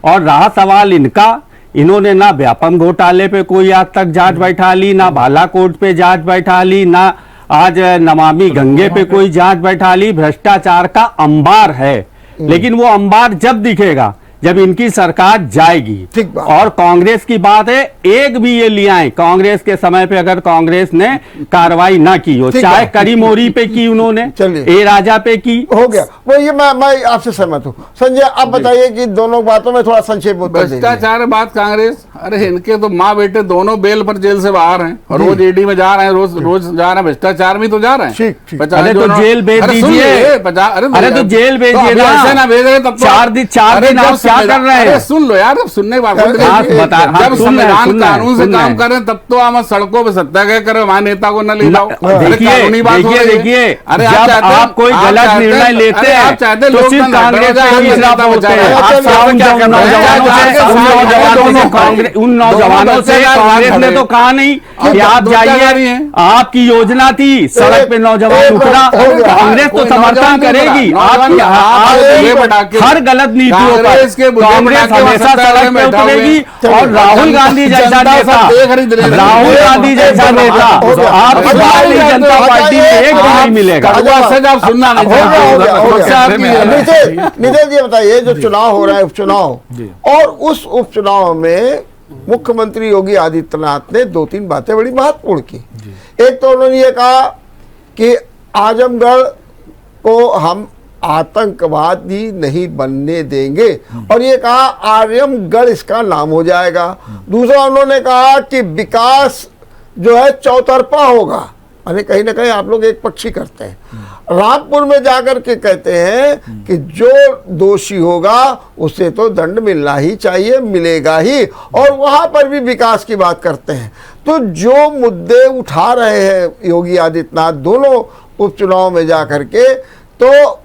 और रहा सवाल इनका, इन्होंने ना व्यापम घोटाले पे कोई आज तक जांच बैठा ली, ना बालाकोट पे जांच बैठा ली, ना आज नमामि गंगे पे कोई जांच बैठा ली। भ्रष्टाचार का अंबार है, लेकिन वो अंबार जब दिखेगा जब इनकी सरकार जाएगी। और कांग्रेस की बात है, एक भी ये ले आए कांग्रेस के समय पे अगर कांग्रेस ने कार्रवाई ना की हो, चाहे करीमोरी पे की उन्होंने, ए राजा पे की, हो गया वो। ये मैं आपसे सहमत हूँ। संजय आप बताइए कि दोनों बातों में थोड़ा संक्षेप में भ्रष्टाचार बात कांग्रेस, अरे इनके तो माँ बेटे दोनों बेल पर जेल से बाहर हैं और रोज ईडी में जा रहे हैं, रोज जा रहे हैं, भ्रष्टाचार में तो जा रहे हैं। अरे तो जेल भेज दीजिए, अरे तो जेल भेजिए, ऐसे ना भेज रहे तब 4 दिन क्या कर रहे हैं? अरे सुन लो यार, अब सुनने की बात हाँ, बता- हाँ, जब सुन रहे हैं, संविधान सुन रहे हैं, कानून से सुन रहे काम हैं। कर रहे हैं, तब तो हम सड़कों पे सत्याग्रह करें, हमारे नेता को न ले जाओ। अरे देखिए कानूनी बात हो देखिए रही है। देखिए, अरे जब आप कोई गलत निर्णय लेते हैं तो सिर्फ कांग्रेस पे ही खिलाफ होते हैं। आप उन नौजवानों से कांग्रेस ने तो कहा नहीं कि आप जाइए, आपकी योजना थी सड़क पे नौजवान उतरा, कांग्रेस तो समर्थन करेगी आपकी हर गलत नीतियों पर। कांग्रेस हमेशा सड़क पे उतरेगी और राहुल गांधी जैसा नेता, राहुल गांधी जैसा नेता आपको भारतीय जनता पार्टी में एक भी नहीं मिलेगा। सुनना नहीं नितिन जी बताइए, जो चुनाव हो रहा है उपचुनाव, और उस उपचुनाव में मुख्यमंत्री योगी आदित्यनाथ ने 2-3 बातें बड़ी महत्वपूर्ण की। एक तो उन्होंने ये कहा कि आजमगढ़ को हम आतंकवादी नहीं बनने देंगे, और ये कहा आर्यमगढ़ इसका नाम हो जाएगा। दूसरा उन्होंने कहा कि विकास जो है चौतरफा होगा, यानी कहीं ना कहीं आप लोग एक पक्षी करते हैं। रामपुर में जाकर के कहते हैं कि जो दोषी होगा उसे तो दंड मिलना ही चाहिए, मिलेगा ही, और वहां पर भी विकास की बात करते हैं। तो जो मुद्दे उठा रहे हैं योगी आदित्यनाथ दोनों उपचुनाव में जाकर के, तो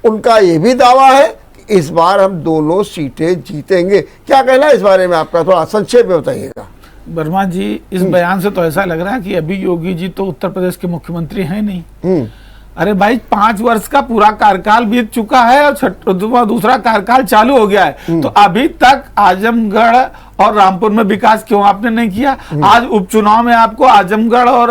उनका ये भी दावा है कि इस बार हम दोनों सीटें जीतेंगे। क्या कहना है इस बारे में आपका, थोड़ा संक्षेप में बताइएगा। वर्मा जी, इस बयान से तो ऐसा लग रहा है कि अभी योगी जी तो उत्तर प्रदेश के मुख्यमंत्री हैं नहीं। अरे भाई, 5 वर्ष का पूरा कार्यकाल बीत चुका है और दूसरा कार्यकाल चालू हो गया है, तो अभी तक आजमगढ़ और रामपुर में विकास क्यों आपने नहीं किया? आज उपचुनाव में आपको आजमगढ़ और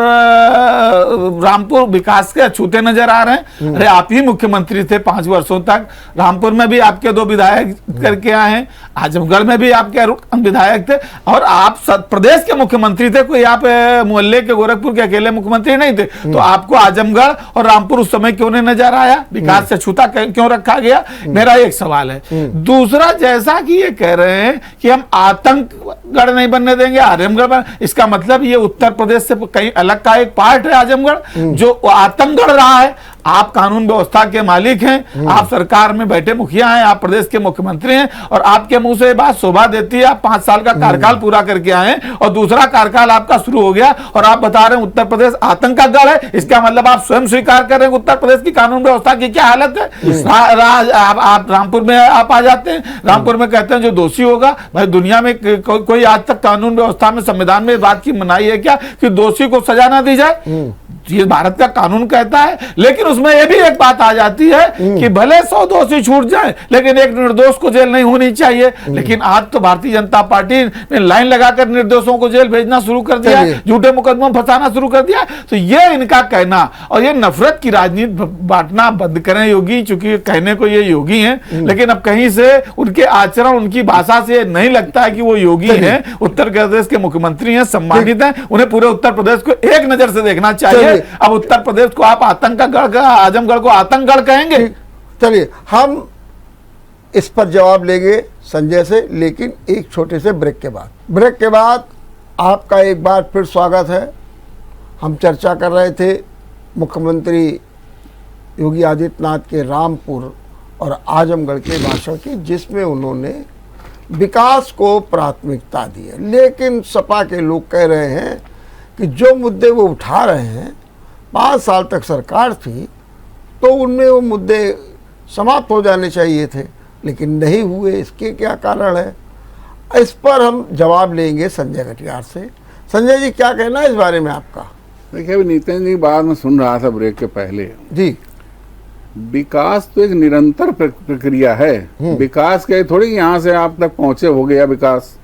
रामपुर विकास के अछूते नजर आ रहे हैं। अरे आप ही मुख्यमंत्री थे 5 वर्षों तक, रामपुर में भी आपके 2 विधायक करके आए हैं, आजमगढ़ में भी आपके विधायक थे, और आप प्रदेश के मुख्यमंत्री थे, कोई आप मोहल्ले के गोरखपुर के अकेले मुख्यमंत्री नहीं थे। तो आपको आजमगढ़ और रामपुर उस समय क्यों नहीं नजर आया? विकास से अछूता क्यों रखा गया? मेरा एक सवाल है। दूसरा, जैसा कि ये कह रहे हैं कि हम आतंकगढ़ नहीं बनने देंगे, आजमगढ़, इसका मतलब ये उत्तर प्रदेश से कहीं अलग का एक पार्ट है आजमगढ़, जो आतंकगढ़ रहा है। आप कानून व्यवस्था के मालिक हैं, आप सरकार में बैठे मुखिया हैं, आप प्रदेश के मुख्यमंत्री हैं, और आपके मुंह से ये बात शोभा देती है। आप 5 साल का कार्यकाल पूरा करके आए हैं और दूसरा कार्यकाल आपका शुरू हो गया, और आप बता रहे हैं उत्तर प्रदेश आतंक का गढ़ है। इसका मतलब आप स्वयं स्वीकार कर रहे हैं उत्तर प्रदेश की कानून व्यवस्था की क्या हालत है। आप रामपुर में आप आ जाते हैं, रामपुर में कहते हैं जो दोषी होगा। भाई, दुनिया में कोई आज तक कानून व्यवस्था में, संविधान में बात की मनाही है क्या कि दोषी को सजा ना दी जाए? ये भारत का कानून कहता है। लेकिन उसमें यह भी एक बात आ जाती है कि भले 100 दोषी छूट जाए, लेकिन एक निर्दोष को जेल नहीं होनी चाहिए। लेकिन आज तो भारतीय जनता पार्टी ने लाइन लगाकर निर्दोषों को जेल भेजना शुरू कर दिया, झूठे मुकदमों में फंसाना शुरू कर दिया। तो ये इनका कहना, और ये नफरत की राजनीति बांटना बंद करें योगी, चूंकि कहने को ये योगी हैं, लेकिन अब कहीं से उनके आचरण, उनकी भाषा से नहीं लगता है कि वो योगी हैं। उत्तर प्रदेश के मुख्यमंत्री हैं, सम्मानित हैं, उन्हें पूरे उत्तर प्रदेश को एक नजर से देखना चाहिए। अब उत्तर प्रदेश को आप आतंक का गढ़, आजमगढ़ को आतंकगढ़ कहेंगे? चलिए, हम इस पर जवाब लेंगे संजय से, लेकिन एक छोटे से ब्रेक के बाद आपका एक बार फिर स्वागत है। हम चर्चा कर रहे थे मुख्यमंत्री योगी आदित्यनाथ के रामपुर और आजमगढ़ के भाषण की, जिसमें उन्होंने विकास को प्राथमिकता दी है। लेकिन सपा के लोग कह रहे हैं कि जो मुद्दे वो उठा रहे हैं, 5 साल तक सरकार थी तो उनमें वो मुद्दे समाप्त हो जाने चाहिए थे, लेकिन नहीं हुए। इसके क्या कारण है, इस पर हम जवाब लेंगे संजय कटियार से। संजय जी, क्या कहना है इस बारे में आपका? देखिए, अभी नितिन जी बात में सुन रहा था ब्रेक के पहले जी, विकास तो एक निरंतर प्रक्रिया है। विकास के थोड़ी यहाँ से आप तक पहुंचे हो गया विकास,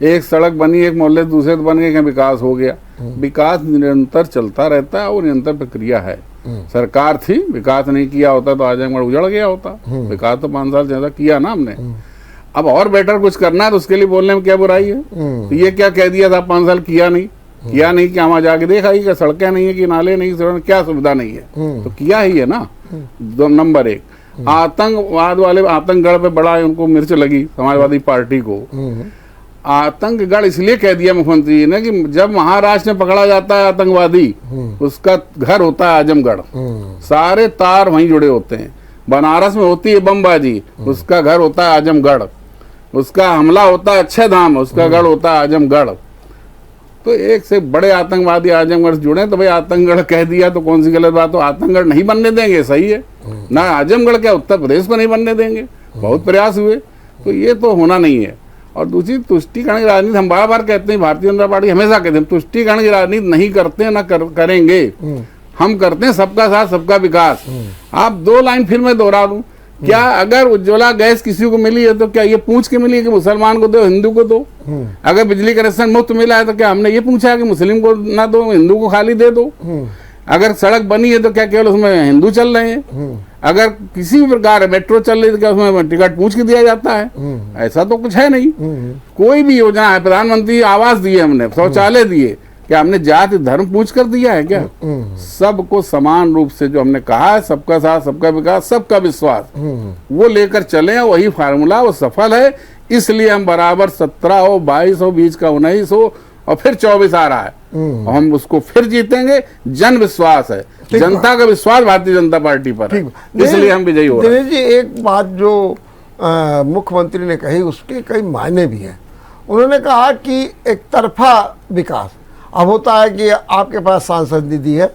एक सड़क बनी, एक मोहल्ले दूसरे बन गए, विकास हो गया। विकास निरंतर चलता रहता है और निरंतर प्रक्रिया है। सरकार थी, विकास नहीं किया होता तो आजमगढ़ उजड़ गया होता। विकास तो 5 साल ज्यादा किया ना हमने। अब और बेटर कुछ करना है तो उसके लिए बोलने में क्या बुराई है? तो ये क्या कह दिया था 5 साल किया नहीं कि हम जाके देखा ही कि सड़कें नहीं है, कि नाले नहीं, क्या सुविधा नहीं है, तो किया ही है ना। नंबर 1, आतंकवाद वाले, आतंकगढ़ पे बड़ा उनको मिर्च लगी समाजवादी पार्टी को। आतंकगढ़ इसलिए कह दिया मुख्यमंत्री जी ने कि जब महाराष्ट्र में पकड़ा जाता है आतंकवादी, उसका घर होता है आजमगढ़, सारे तार वहीं जुड़े होते हैं। बनारस में होती है बमबाजी, उसका घर होता है आजमगढ़। उसका हमला होता है अच्छे धाम, उसका गढ़ होता है आजमगढ़। तो एक से बड़े आतंकवादी आजमगढ़ से जुड़े, तो भाई आतंकगढ़ कह दिया तो कौन सी गलत बात हो। आतंकगढ़ नहीं बनने देंगे, सही है ना। आजमगढ़ क्या उत्तर प्रदेश को नहीं बनने देंगे, बहुत प्रयास हुए, तो ये तो होना नहीं है। और दूसरी, तुष्टिकरण की राजनीति हम बार बार कहते हैं, भारतीय जनता पार्टी हमेशा कहते हैं तुष्टिकरण की राजनीति नहीं करते हैं, ना करेंगे। हम करते हैं सबका साथ सबका विकास। आप 2 लाइन फिर मैं दोहरा दूं, क्या अगर उज्ज्वला गैस किसी को मिली है तो क्या ये पूछ के मिली है कि मुसलमान को दो, हिंदू को दो? अगर बिजली कनेक्शन मुफ्त मिला है तो क्या हमने ये पूछा है कि मुस्लिम को ना दो, हिंदू को खाली दे दो? अगर सड़क बनी है तो क्या केवल उसमें हिंदू चल रहे हैं? अगर किसी भी प्रकार मेट्रो चल रही है तो क्या उसमें टिकट पूछ के दिया जाता है? ऐसा तो कुछ है नहीं। कोई भी योजना है, प्रधानमंत्री आवास दिए हमने, शौचालय दिए, क्या हमने जाति धर्म पूछ कर दिया है क्या? सबको समान रूप से जो हमने कहा है, सबका साथ सबका विकास सबका विश्वास, वो लेकर चले, वही फार्मूला वो सफल है। इसलिए हम बराबर 17 हो, 22 हो, बीच का 19 हो और फिर 24 आ रहा है, और हम उसको फिर जीतेंगे। जन विश्वास है, जनता का विश्वास भारतीय जनता पार्टी पर है, इसलिए हम विजयी हो रहे हैं। दिनेश जी, एक बात जो मुख्यमंत्री ने कही उसके कई मायने भी हैं। उन्होंने कहा कि एक तरफा विकास। अब होता है कि आपके पास सांसद निधि है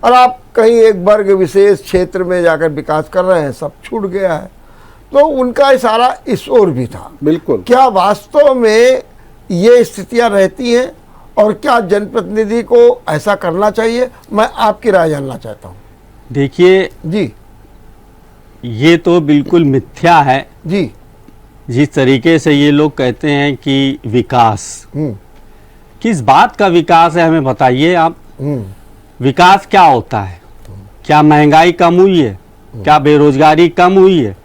और आप कहीं एक वर्ग विशेष क्षेत्र में जाकर विकास कर रहे हैं, सब छूट गया है, तो उनका इशारा इस ओर भी था। बिल्कुल। क्या वास्तव में ये स्थितियां रहती हैं और क्या जनप्रतिनिधि को ऐसा करना चाहिए? मैं आपकी राय जानना चाहता हूँ। देखिए जी, ये तो बिल्कुल मिथ्या है जी, जिस तरीके से ये लोग कहते हैं कि विकास, किस बात का विकास है हमें बताइए आप। विकास क्या होता है? क्या महंगाई कम हुई है? क्या बेरोजगारी कम हुई है?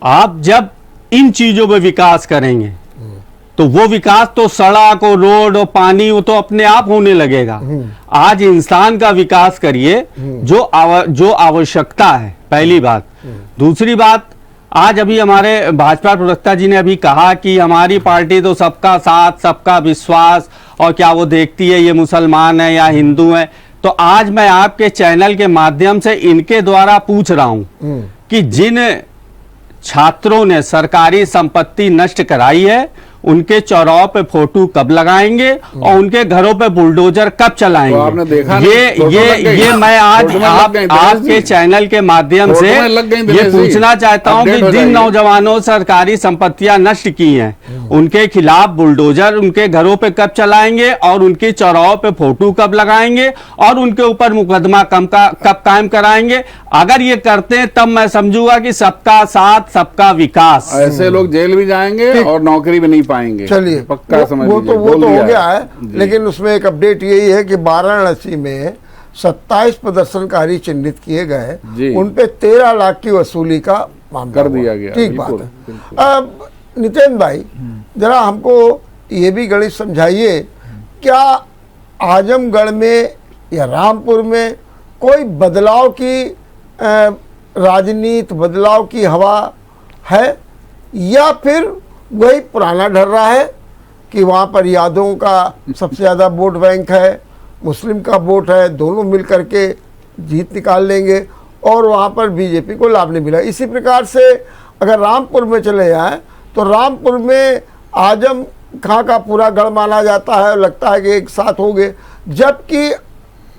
आप जब इन चीजों में विकास करेंगे तो वो विकास तो सड़क और रोड और पानी वो तो अपने आप होने लगेगा। आज इंसान का विकास करिए जो आवश्यकता है, पहली बात। दूसरी बात, आज अभी हमारे भाजपा प्रवक्ता जी ने अभी कहा कि हमारी पार्टी तो सबका साथ सबका विश्वास, और क्या वो देखती है ये मुसलमान है या हिंदू है। तो आज मैं आपके चैनल के माध्यम से इनके द्वारा पूछ रहा हूं कि जिन छात्रों ने सरकारी संपत्ति नष्ट कराई है उनके चौराहों पे फोटो कब लगाएंगे और उनके घरों पे बुलडोजर कब चलाएंगे? तो आपने देखा ये मैं आज आपके चैनल के माध्यम से ये पूछना चाहता हूं कि जिन नौजवानों सरकारी संपत्तियां नष्ट की हैं उनके खिलाफ बुलडोजर उनके घरों पे कब चलाएंगे और उनके चौराहों पे फोटो कब लगाएंगे और उनके ऊपर मुकदमा कब कायम कराएंगे? अगर ये करते हैं तब मैं समझूंगा कि सबका साथ सबका विकास। ऐसे लोग जेल भी जाएंगे और नौकरी भी नहीं पाएंगे। चलिए, पक्का समझ वो तो हो गया है, लेकिन उसमें एक अपडेट यही है कि वाराणसी में 27 प्रदर्शनकारी चिन्हित किए गए, उन पे 13 लाख की वसूली का मामला कर दिया गया। ठीक बात है। अब नितिन भाई, जरा हमको ये भी गणित समझाइए, क्या आजमगढ़ में या रामपुर में कोई बदलाव की राजनीति, बदलाव की हवा है या फिर वही पुराना ढर रहा है कि वहाँ पर यादवों का सबसे ज़्यादा वोट बैंक है, मुस्लिम का वोट है, दोनों मिल करके जीत निकाल लेंगे और वहाँ पर बीजेपी को लाभ नहीं मिला? इसी प्रकार से अगर रामपुर में चले जाएं तो रामपुर में आजम खां का पूरा गढ़ माना जाता है, लगता है कि एक साथ हो गए, जबकि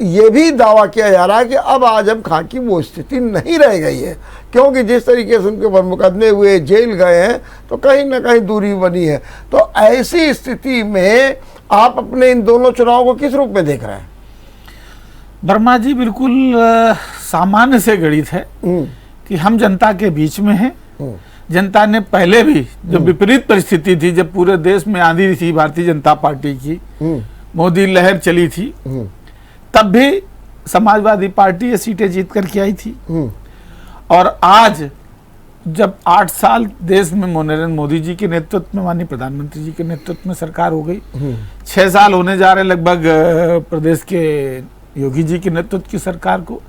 ये भी दावा किया जा रहा है कि अब आजम खां की वो स्थिति नहीं रह गई है, क्योंकि जिस तरीके से उनके ऊपर मुकदमे हुए, जेल गए हैं, तो कहीं ना कहीं दूरी बनी है। तो ऐसी स्थिति में आप अपने इन दोनों चुनावों को किस रूप में देख रहे हैं? वर्मा जी, बिल्कुल सामान्य से गणित है कि हम जनता के बीच में हैं। जनता ने पहले भी जो विपरीत परिस्थिति थी, जब पूरे देश में आंधी थी भारतीय जनता पार्टी की, मोदी लहर चली थी, तब भी समाजवादी पार्टी ये सीटें जीत करके आई थी। और आज जब 8 साल देश में नरेंद्र मोदी जी के नेतृत्व में, माननीय प्रधानमंत्री जी के नेतृत्व में सरकार हो गई, 6 साल होने जा रहे लगभग प्रदेश के योगी जी के नेतृत्व की सरकार को,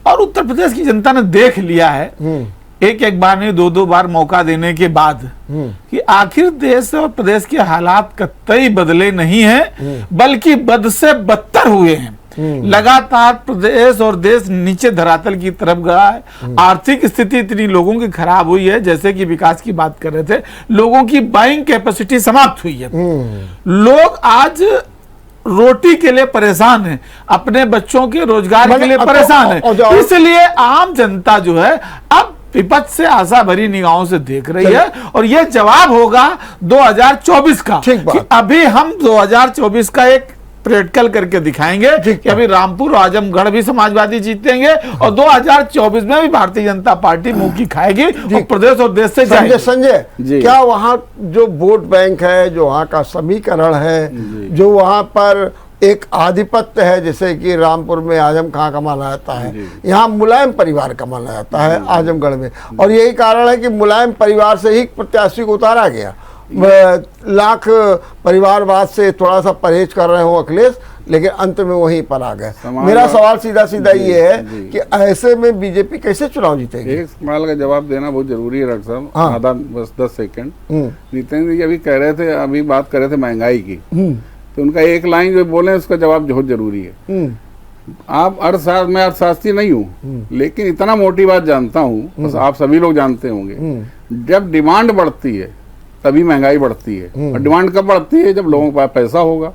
और उत्तर प्रदेश की जनता ने देख लिया है एक बार नहीं 2 बार मौका देने के बाद कि आखिर देश और प्रदेश के हालात कतई बदले नहीं हैं, बल्कि बद से बदतर हुए हैं। लगातार प्रदेश और देश नीचे धरातल की तरफ गया है। आर्थिक स्थिति इतनी लोगों की खराब हुई है, जैसे कि विकास की बात कर रहे थे, लोगों की बाइंग कैपेसिटी समाप्त हुई है। लोग आज रोटी के लिए परेशान है, अपने बच्चों के रोजगार के लिए परेशान है। इसलिए आम जनता जो है अब विपक्ष से आशा भरी निगाहों से देख रही है, और यह जवाब होगा 2024 का कि अभी हम 2024 का एक प्रैक्टिकल करके दिखाएंगे कि अभी रामपुर और आजमगढ़ भी समाजवादी जीतेंगे, और 2024 में भी भारतीय जनता पार्टी मुंह की खाएगी और प्रदेश और देश से जाएगी। संजय, क्या वहाँ जो वोट बैंक है, जो वहाँ का समीकरण है, जो वहाँ पर एक आधिपत्य है, जैसे कि रामपुर में आजम खां का माना जाता है, यहाँ मुलायम परिवार का माना जाता है आजमगढ़ में, और यही कारण है कि मुलायम परिवार से ही प्रत्याशी को उतारा गया। लाख परिवारवाद से थोड़ा सा परहेज कर रहे हो अखिलेश, लेकिन अंत में वहीं पर आ गए। मेरा सवाल सीधा सीधा ये है कि ऐसे में बीजेपी कैसे चुनाव जीतेगी? एक सवाल का जवाब देना बहुत जरूरी है डॉक्टर साहब। हाँ। आधा बस 10 सेकंड। जितेंद्र जी अभी कह रहे थे, अभी बात कर रहे थे महंगाई की, तो उनका एक लाइन जो बोले उसका जवाब बहुत जरूरी है। आप अर्थशास्त्र, मैं अर्थशास्त्री नहीं हूँ, लेकिन इतना मोटी बात जानता हूँ, बस आप सभी लोग जानते होंगे, जब डिमांड बढ़ती है तभी महंगाई बढ़ती है। और डिमांड कब बढ़ती है? जब लोगों के पास पैसा होगा।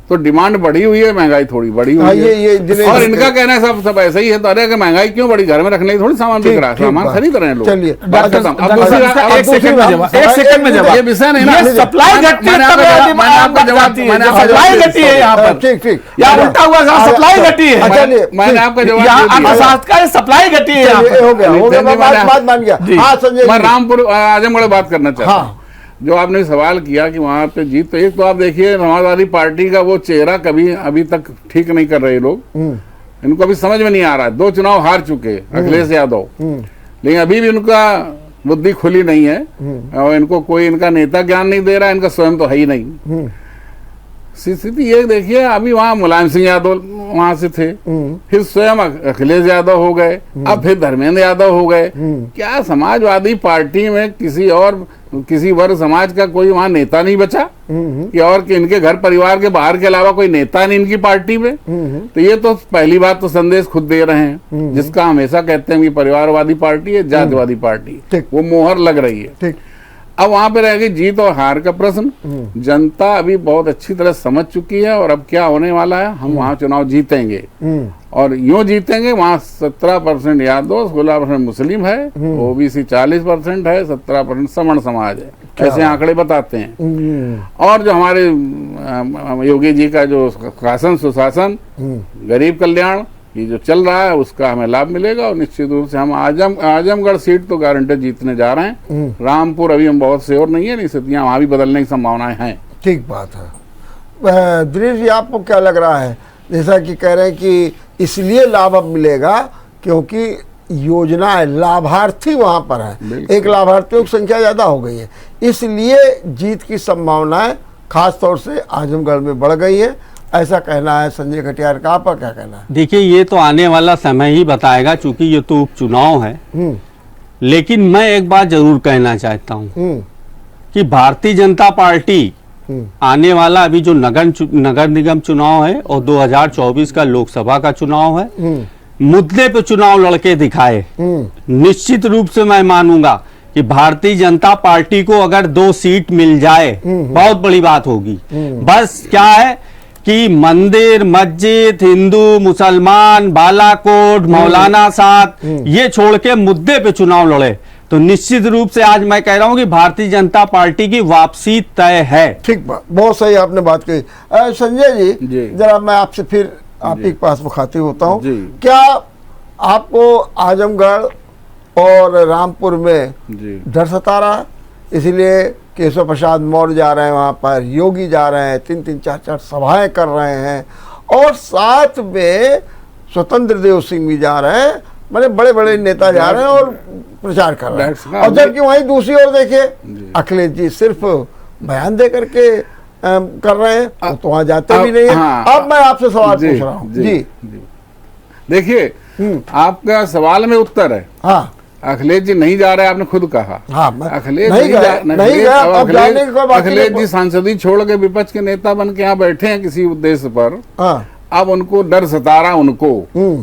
तो डिमांड बढ़ी हुई है, महंगाई थोड़ी बढ़ी हुई है। और इनका कहना है सब ऐसा ही है, तो अरे महंगाई क्यों बढ़ी? घर में रखने थोड़ी सामान बिक रहा है, सामान खरीद रहे हैं लोग। चलिए, एक सेकंड में जवाब, ये विषय नहीं ना, सप्लाई घटती है, मैंने आपका जवाब, सप्लाई घटी है यहाँ पर, ठीक, यहाँ उल्टा हुआ, सप्लाई घटी है, मैंने आपका जवाब, अर्थशास्त्र का सप्लाई घटी है, हो गया, बात मान गया। हाँ संजय, मैं रामपुर आजमगढ़ बात करना चाहता हूँ। जो आपने सवाल किया कि वहां पे जीत, तो एक तो आप देखिए समाजवादी पार्टी का वो चेहरा कभी अभी तक ठीक नहीं कर रहे लोग, इनको अभी समझ में नहीं आ रहा है। 2 चुनाव हार चुके अखिलेश यादव, लेकिन अभी भी उनका बुद्धि खुली नहीं है, और इनको कोई इनका नेता ज्ञान नहीं दे रहा, इनका स्वयं तो है ही नहीं। स्थिति ये देखिए, अभी वहाँ मुलायम सिंह यादव वहां से थे, फिर स्वयं अखिलेश यादव हो गए, अब फिर धर्मेंद्र यादव हो गए। क्या समाजवादी पार्टी में किसी वर्ग समाज का कोई वहां नेता नहीं बचा कि और कि इनके घर परिवार के बाहर के अलावा कोई नेता नहीं इनकी पार्टी में? तो ये तो पहली बात तो संदेश खुद दे रहे हैं, जिसका हमेशा कहते हैं कि परिवारवादी पार्टी है, जातिवादी पार्टी, वो मोहर लग रही है। अब वहां पे रह गई जीत और हार का प्रश्न। जनता अभी बहुत अच्छी तरह समझ चुकी है, और अब क्या होने वाला है, हम वहां चुनाव जीतेंगे, और यूं जीतेंगे। वहां 17% यादव, 16% मुस्लिम है, ओबीसी 40% है, 17% समण समाज है, ऐसे आंकड़े बताते हैं। और जो हमारे योगी जी का जो शासन सुशासन, गरीब कल्याण, ये जो चल रहा है, उसका हमें लाभ मिलेगा, और निश्चित रूप से हम आजमगढ़ सीट तो गारंटी जीतने जा रहे हैं। रामपुर अभी हम बहुत श्योर नहीं है, स्थितियां वहां भी बदलने की संभावनाएं हैं। ठीक बात है। दिनेश जी, आपको क्या लग रहा है? जैसा कि कह रहे हैं कि इसलिए लाभ अब मिलेगा क्योंकि योजनाएं, लाभार्थी वहां पर है, एक लाभार्थियों की संख्या ज्यादा हो गई है, इसलिए जीत की संभावनाएं खासतौर से आजमगढ़ में बढ़ गई है, ऐसा कहना है संजय कटियार का। आपका क्या कहना है? देखिए, ये तो आने वाला समय ही बताएगा, चूंकि ये तो उपचुनाव है। लेकिन मैं एक बात जरूर कहना चाहता हूँ कि भारतीय जनता पार्टी आने वाला अभी जो नगर निगम चुनाव है और 2024 का लोकसभा का चुनाव है, मुद्दे पे चुनाव लड़के दिखाए। निश्चित रूप से मैं मानूंगा कि भारतीय जनता पार्टी को अगर 2 सीट मिल जाए, बहुत बड़ी बात होगी। बस क्या है कि मंदिर, मस्जिद, हिंदू, मुसलमान, बालाकोट, मौलाना साथ, ये छोड़ के मुद्दे पे चुनाव लड़े, तो निश्चित रूप से आज मैं कह रहा हूं कि भारतीय जनता पार्टी की वापसी तय है। ठीक बात, बहुत सही आपने बात कही। संजय जी, जरा मैं आपसे फिर आप ही के पास मुखातिब होता हूं, क्या आपको आजमगढ़ और रामपुर में डर सता रहा? इसलिए केशव प्रसाद मौर्य जा रहे हैं वहाँ पर, योगी जा रहे हैं, 3-3, 4-4 सभाएं कर रहे हैं, और साथ में स्वतंत्र देव सिंह भी जा रहे हैं, मैंने बड़े बड़े नेता जा रहे हैं और प्रचार कर रहे हैं। और जबकि वहीं दूसरी ओर देखिए, अखिलेश जी सिर्फ बयान दे करके कर रहे हैं, तो वहाँ जाते भी नहीं है। अब मैं आपसे सवाल पूछ रहा हूँ जी। देखिए, आपका सवाल में उत्तर है। हाँ, अखिलेश जी नहीं जा रहे, आपने खुद कहा। हाँ, अखिलेश नहीं अखिलेश जी सांसदी छोड़ के विपक्ष के नेता बन के यहाँ बैठे हैं किसी उद्देश्य पर। अब उनको डर सता रहा उनको।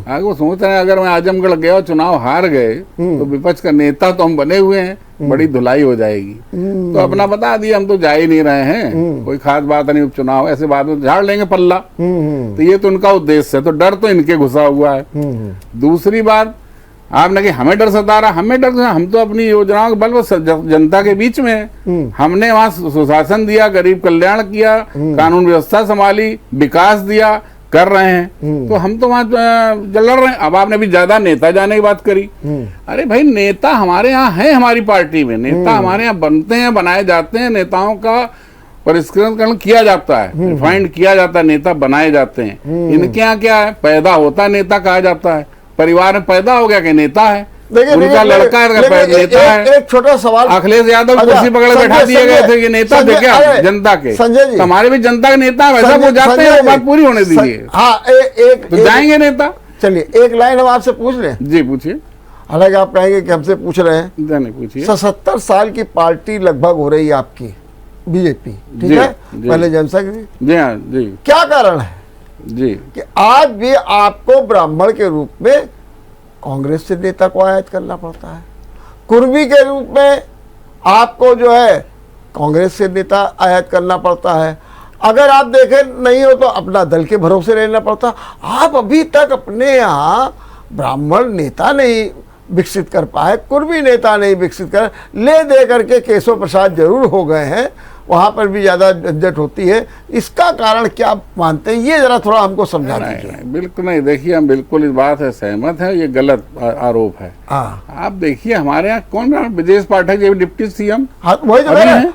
आगे वो सोच रहे हैं अगर मैं आजमगढ़ गया और चुनाव हार गए तो विपक्ष का नेता तो हम बने हुए हैं, बड़ी धुलाई हो जाएगी। तो अपना बता दिया हम तो जा ही नहीं रहे हैं, कोई खास बात नहीं, उपचुनाव ऐसे बात में झाड़ लेंगे पल्ला। तो ये तो उनका उद्देश्य है, तो डर तो इनके घुसा हुआ है। दूसरी बात आपने कि हमें डर सता रहा, हमें डर, हम तो अपनी योजनाओं के बल पर जनता के बीच में हैं। हमने वहां सुशासन दिया, गरीब कल्याण किया, कानून व्यवस्था संभाली, विकास दिया, कर रहे हैं। तो हम तो वहां लड़ रहे हैं। अब आपने भी ज्यादा नेता जाने की बात करी। अरे भाई नेता हमारे यहाँ है, हमारी पार्टी में नेता हमारे यहाँ बनते हैं, बनाए जाते हैं, नेताओं का परिष्करण किया जाता है, रिफाइंड किया जाता है, नेता बनाए जाते हैं। इनके यहाँ क्या है, पैदा होता नेता कहा जाता है, परिवार में पैदा हो गया कि नेता है, उनका लड़का है नेता है। एक छोटा सवाल, अखिलेश यादव कुर्सी पकड़ बैठा दिए गए थे, ये नेता थे क्या जनता के? संजय जी, हमारे भी जनता के नेता है, वैसा वो जाते हैं, वो बात पूरी होने दीजिए। हाँ, तो जाएंगे नेता। चलिए एक लाइन हम आपसे पूछ लें। जी पूछिए। हालांकि आप कहेंगे कि हमसे पूछ रहे हैं, नहीं पूछिए। 77 साल की पार्टी लगभग हो रही है आपकी बीजेपी, ठीक है, पहले जनसंघ जी। जी हाँ जी। क्या कारण है जी कि आज भी आपको ब्राह्मण के रूप में कांग्रेस से नेता को आयात करना पड़ता है, कुर्मी के रूप में आपको जो है कांग्रेस से नेता आयात करना पड़ता है, अगर आप देखें नहीं हो तो अपना दल के भरोसे रहना पड़ता। आप अभी तक अपने यहाँ ब्राह्मण नेता नहीं विकसित कर पाए, कुर्मी नेता नहीं विकसित कर, ले दे करके केशव प्रसाद जरूर हो गए हैं, वहाँ पर भी ज़्यादा झंझट होती है। इसका कारण क्या मानते हैं, ये जरा थोड़ा हमको समझा दीजिए। बिल्कुल नहीं, देखिए हम बिल्कुल इस बात से सहमत हैं, ये गलत आरोप है। आप देखिए हमारे यहाँ कौन, ब्रजेश पाठक जी डिप्टी सीएम, वही तो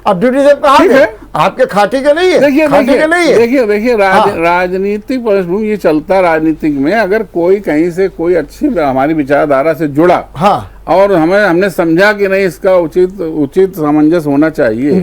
अब ड्यूटी से कहा है, आपके खाटी के नहीं है। देखिए राजनीतिक पृष्ठभूमि ये चलता, राजनीतिक में अगर कोई कहीं से कोई अच्छी हमारी विचारधारा से जुड़ा, हाँ, और हमने समझा कि नहीं इसका उचित सामंजस्य होना चाहिए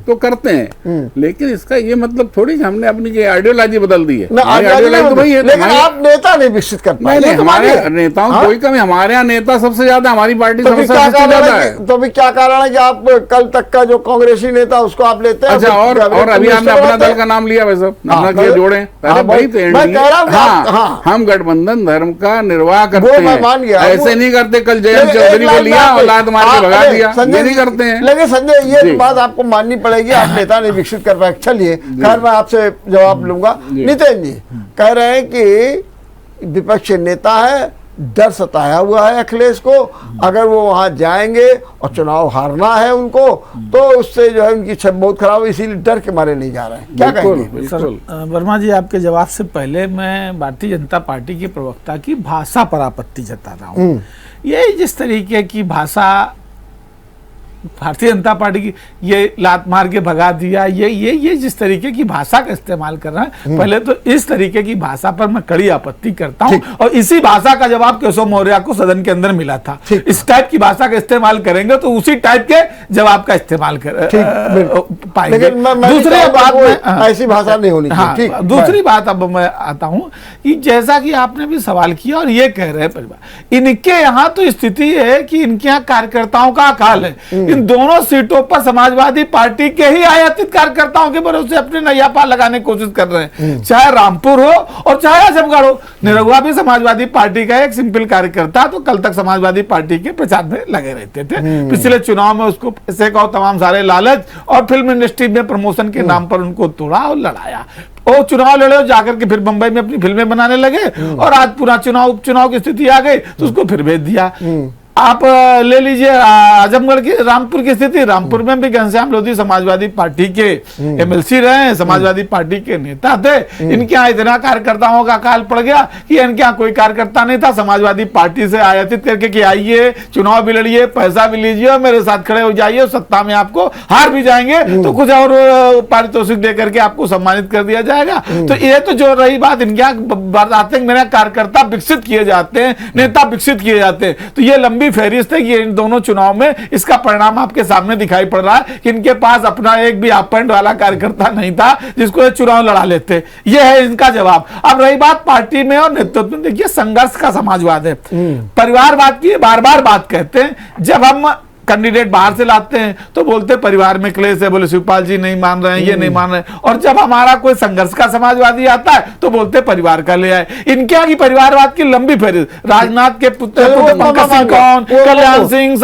तो करते हैं। लेकिन इसका ये मतलब थोड़ी कि हमने अपनी आइडियोलॉजी बदल दी है। तो वही है, लेकिन आप नेता नहीं विकसित कर पाए। नहीं, हमारे नेताओं कोई कमी, हमारे यहाँ नेता सबसे ज्यादा, हमारी पार्टी सबसे ज्यादा है। तो भी क्या कारण है कि आप कल तक का जो कांग्रेसी नेता उसको आप लेते हैं? अच्छा, और अभी आपने अपना दल का नाम लिया, वैसे अपना क्यों जोड़े? अरे भाई तो हम गठबंधन धर्म का निर्वाह करते हैं, ऐसे नहीं करते कल जयंत चौधरी को लिया और लात मार के भगा दिया, ये नहीं करते हैं। लेकिन संजय ये बात आपको माननी पड़ेगी, आप नेता नहीं विकसित कर पाए। चलिए खैर मैं आपसे जवाब लूंगा। नितिन जी कह रहे हैं कि विपक्ष नेता है, डर सताया हुआ है अखिलेश को, अगर वो वहां जाएंगे और चुनाव हारना है उनको तो उससे जो है उनकी छवि बहुत खराब है, इसीलिए डर के मारे नहीं जा रहे हैं। क्या कहेंगे? सर वर्मा जी, आपके जवाब से पहले मैं भारतीय जनता पार्टी के प्रवक्ता की भाषा पर आपत्ति जता रहा हूँ। ये जिस तरीके की भाषा भारतीय जनता पार्टी की, ये लात मार के भगा दिया, ये जिस तरीके की भाषा का इस्तेमाल कर रहा है, पहले तो इस तरीके की भाषा पर मैं कड़ी आपत्ति करता हूं। और इसी भाषा का जवाब केशव मौर्य को सदन के अंदर मिला था। इस टाइप की भाषा का इस्तेमाल करेंगे तो उसी टाइप के जवाब का इस्तेमाल कर पाएंगे। दूसरी बात में ऐसी भाषा नहीं होनी चाहिए। दूसरी बात अब मैं आता हूं कि जैसा कि आपने भी सवाल किया और ये कह रहे हैं परिवार, इनके यहाँ तो स्थिति है कि इनके यहाँ कार्यकर्ताओं का अकाल है। इन दोनों सीटों पर समाजवादी पार्टी के ही आयातित कार्यकर्ताओं के भरोसे अपने नैया पार लगाने की कोशिश कर रहे हैं, चाहे रामपुर हो और चाहे आजमगढ़ हो। निरहुआ भी समाजवादी पार्टी का एक सिंपल कार्यकर्ता, तो कल तक समाजवादी पार्टी के प्रचार में लगे रहते थे। पिछले चुनाव में उसको पैसे का तमाम सारे लालच और फिल्म इंडस्ट्री में प्रमोशन के नाम पर उनको तोड़ा और लड़ाया। और चुनाव लड़े और जाकर के फिर बंबई में अपनी फिल्में बनाने लगे और आज पूरा चुनाव उपचुनाव की स्थिति आ गई तो उसको फिर भेज दिया। आप ले लीजिए आजमगढ़ की, रामपुर की स्थिति, रामपुर में भी घनश्याम लोधी समाजवादी पार्टी के एमएलसी रहे हैं, समाजवादी पार्टी के नेता थे। इनके यहाँ इतना कार्यकर्ताओं का काल पड़ गया कि इनके यहाँ कोई कार्यकर्ता नहीं था, समाजवादी पार्टी से आयातित करके कि आइए चुनाव भी लड़िए, पैसा भी लीजिए और मेरे साथ खड़े हो जाइए, सत्ता में आपको हार भी जाएंगे तो कुछ और पारितोषिक दे करके आपको सम्मानित कर दिया जाएगा। तो ये तो जो रही बात, इनके यहाँ मेरे कार्यकर्ता विकसित किए जाते हैं, नेता विकसित किए जाते हैं, तो ये लंबी फेरिस्त है कि इन दोनों चुनाव में इसका परिणाम आपके सामने दिखाई पड़ रहा है कि इनके पास अपना एक भी अपॉइंट वाला कार्यकर्ता नहीं था जिसको ये चुनाव लड़ा लेते। ये है इनका जवाब। अब रही बात पार्टी में और नेतृत्व में, देखिए संघर्ष का समाजवाद है, परिवारवाद की बार बार बात कहते हैं। जब हम कैंडिडेट बाहर से लाते हैं तो बोलते परिवार में क्लेश है, बोले शिवपाल जी नहीं मान रहे हैं, ये नहीं मान रहे हैं। और जब हमारा कोई संघर्ष का समाजवादी आता है तो बोलते परिवार का ले आए। इनके यहाँ की परिवारवाद की लंबी फेरिस्त, राजनाथ के पुत्र पंकज सिंह कौन, कल्याण सिंह,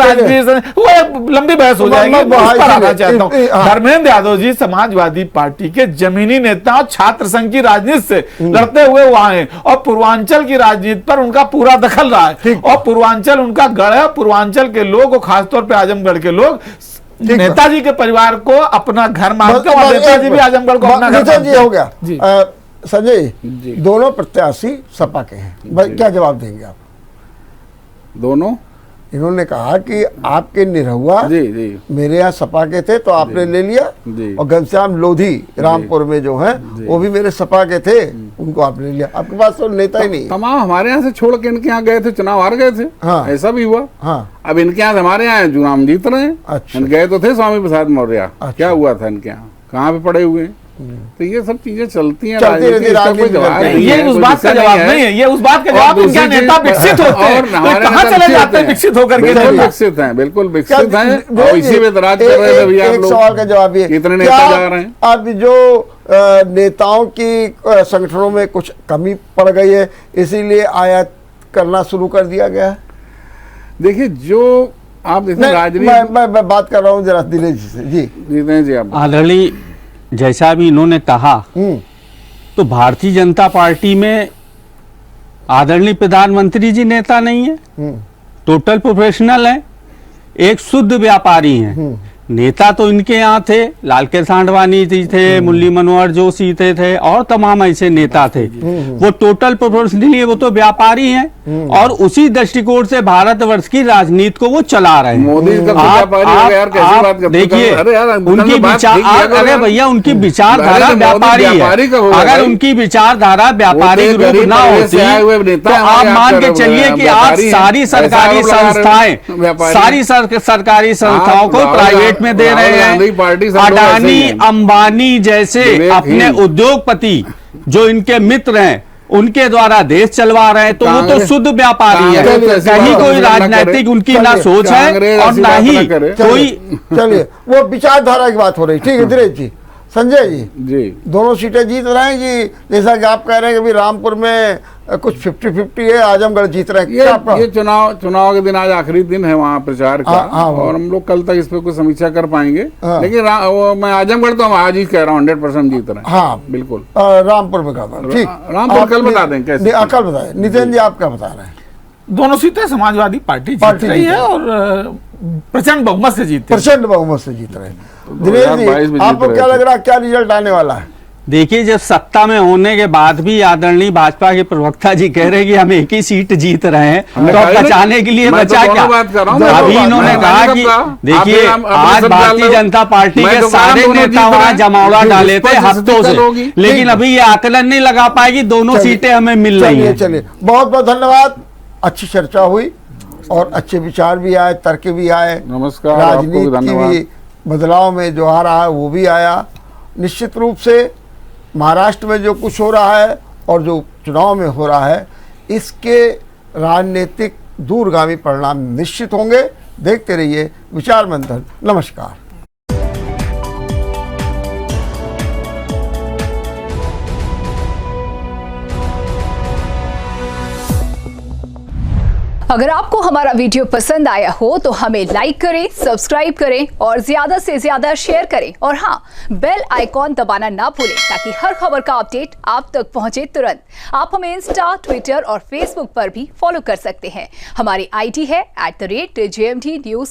वो लंबी बहस हो जाएगी। आना चाहता हूँ धर्मेंद्र यादव जी समाजवादी पार्टी के जमीनी नेता और छात्र संघ की राजनीति से लड़ते हुए वहां हैं और पूर्वांचल की राजनीति पर उनका पूरा दखल रहा है और पूर्वांचल उनका गढ़ है। पूर्वांचल के लोग और खासतौर पर आजमगढ़ के लोग नेताजी के परिवार को अपना घर मानते हैं और नेताजी भी आजमगढ़ को अपना घर जी हो गया जी। संजय, दोनों प्रत्याशी सपा के हैं, क्या जवाब देंगे आप? दोनों इन्होंने कहा कि आपके निरहुआ जी जी मेरे यहाँ सपा के थे तो आपने ले लिया, और घनश्याम लोधी रामपुर में जो है वो भी मेरे सपा के थे, उनको आपने लिया। आपके पास तो नेता ही नहीं। तमाम हमारे यहाँ से छोड़ के इनके यहाँ गए थे, चुनाव हार गए थे। हाँ। ऐसा भी हुआ। हाँ। अब इनके यहाँ हमारे यहाँ चुनाव जीत रहे हैं। अच्छा। गए तो थे स्वामी प्रसाद मौर्य। अच्छा। क्या हुआ था इनके यहाँ, कहाँ पे पड़े हुए? तो ये सब चीजें चलती हैं, चलती रहती, इसका कोई जवाब नहीं ये है, उस कोई बात का विषय जवाब नहीं नहीं है। ये उस बात का जवाब और इनके दूसरी नेता चीज- विकसित होते हैं और तो हमारे कहाँ नेता चले जाते हैं हैं। विकसित होकर के? बिल्कुल देखिए। विकसित हैं, बिल्कुल क्या- विकसित हैं देखिए, और इसी में राज कर रहे हैं भैया आप एक लोग। सवाल का जवाब ये, कितने क्या नेता जा रहे हैं? अब जो नेताओं की संगठनों में कुछ कमी पड़ गई है इसीलिए आयात करना शुरू कर दिया गया है? देखिए जो आप जैसे नहीं, राजनीति मैं बात कर रहा हूँ जरा दिनेश जी से। जी जीते हैं जी आप। आदरणीय जैसा भी इन्होंने कहा, तो भारतीय जनता पार्टी में आदरणीय प्रधानमंत्री जी नेता नहीं है, टोटल प्रोफेशनल है, एक शुद्ध व्यापारी हैं। नेता तो इनके यहाँ थे, लालके सांडवानी जी थे, मुरली मनोहर जोशी थे और तमाम ऐसे नेता थे। वो टोटल प्रोफेशनली वो तो व्यापारी हैं और उसी दृष्टिकोण से भारतवर्ष की राजनीति को वो चला रहे हैं। मोदी कब से व्यापारी हो गया यार, कैसी बात करते हो? देखिए अरे यार, उनकी बात विचार, ठीक है, अरे भैया उनकी विचारधारा मोदी व्यापारी व्यापारी का है। होगा अगर भाई। उनकी विचारधारा व्यापारिक वो तो रूप गरीब ना परिवेश होती से आए हुए तो नेता हैं, आप आप मान के कर चलिए कि आज व्यापारी हैं। सारी ऐसा सरकारी आप लगा रहे हो, संस्थाएं व्यापारी। सारी सरकारी संस्थाओं को राहुल प्राइवेट में दे रहे गांधी हैं। पार्टी सब लोग ऐसे ही अडानी हैं। अंबानी जैसे विवेकहीन। अपने उद्योगपति जो इनके मित्र हैं उनके द्वारा देश चलवा रहे हैं, तो वो तो कांग्रेस- शुद्ध व्यापारी है। कांग्रेस ऐसी कहीं बात कोई ना करे। राजनीतिक उनकी ना चलिए, सोच है कांग्रेस और ऐसी ना बात ही ना करे। कोई। चलिए वो विचारधारा की बात हो रही, ठीक है दिनेश जी। संजय जी, जी दोनों सीटें जीत रहे हैं कि जैसा कि आप कह रहे हैं कि अभी रामपुर में कुछ 50-50 है, आजमगढ़ जीत रहे हैं, क्या आपका? ये चुनाव के दिन आज आखिरी दिन है वहाँ प्रचार का। हाँ, और हम लोग कल तक इस पे कुछ समीक्षा कर पाएंगे। हाँ। लेकिन मैं आजमगढ़ तो हम आज ही कह रहा हूँ 100% जीत रहे हैं। हाँ बिल्कुल। रामपुर में कहा था, ठीक। रामपुर आप कल नि- बता दें कैसे। कल बताएं। नितिन जी आप क्या बता रहे हैं? दोनों सीटें समाजवादी पार्टी जीत रही है और प्रचंड बहुमत से जीतती है। प्रचंड बहुमत से जीत रहे हैं। दिनेश 2022 जी में आपको जीत क्या रहे लग रहा है, क्या रिजल्ट आने वाला है? देखिए, जब सत्ता में होने के बाद भी आदरणीय भाजपा के प्रवक्ता जी कह रहे हैं कि हम एक ही सीट जीत रहे हैं, तो अब बचाने के लिए मैं तो बचा दोनों क्या? बात कर रहा हूं, मैं अभी तो बात- इन्होंने मैं कहा कब कि कहा? देखिए आप आज सब भारतीय डाल लो। जनता पार्टी मैं के तो कहा सारे दोनों नेता जीत वहां रहे हैं। जमावड़ा डाले थे स्पष्ट हफ्तों स्थिति से, होगी। लेकिन अभी ये आकलन नहीं लगा पाएगी दोनों चलिए। सीटें हमें मिल रही चलिए हैं। चलिए, बहुत बहुत धन्यवाद। अच्छी चर्चा हुई और अच्छे विचार भी आए, तर्क भी आए, नमस्कार, आपको भी राजनीति की धन्यवाद। भी बदलाव में जो आ रहा है वो भी आया। निश्चित रूप से महाराष्ट्र में जो कुछ हो रहा है और जो चुनाव में हो रहा है इसके राजनीतिक दूरगामी परिणाम निश्चित होंगे। देखते रहिए विचार मंथन। नमस्कार। अगर आपको हमारा वीडियो पसंद आया हो तो हमें लाइक करें, सब्सक्राइब करें और ज्यादा से ज्यादा शेयर करें और हाँ, बेल आइकॉन दबाना ना भूलें ताकि हर खबर का अपडेट आप तक पहुंचे तुरंत। आप हमें इंस्टा, ट्विटर और फेसबुक पर भी फॉलो कर सकते हैं। हमारी आईडी है @JMT News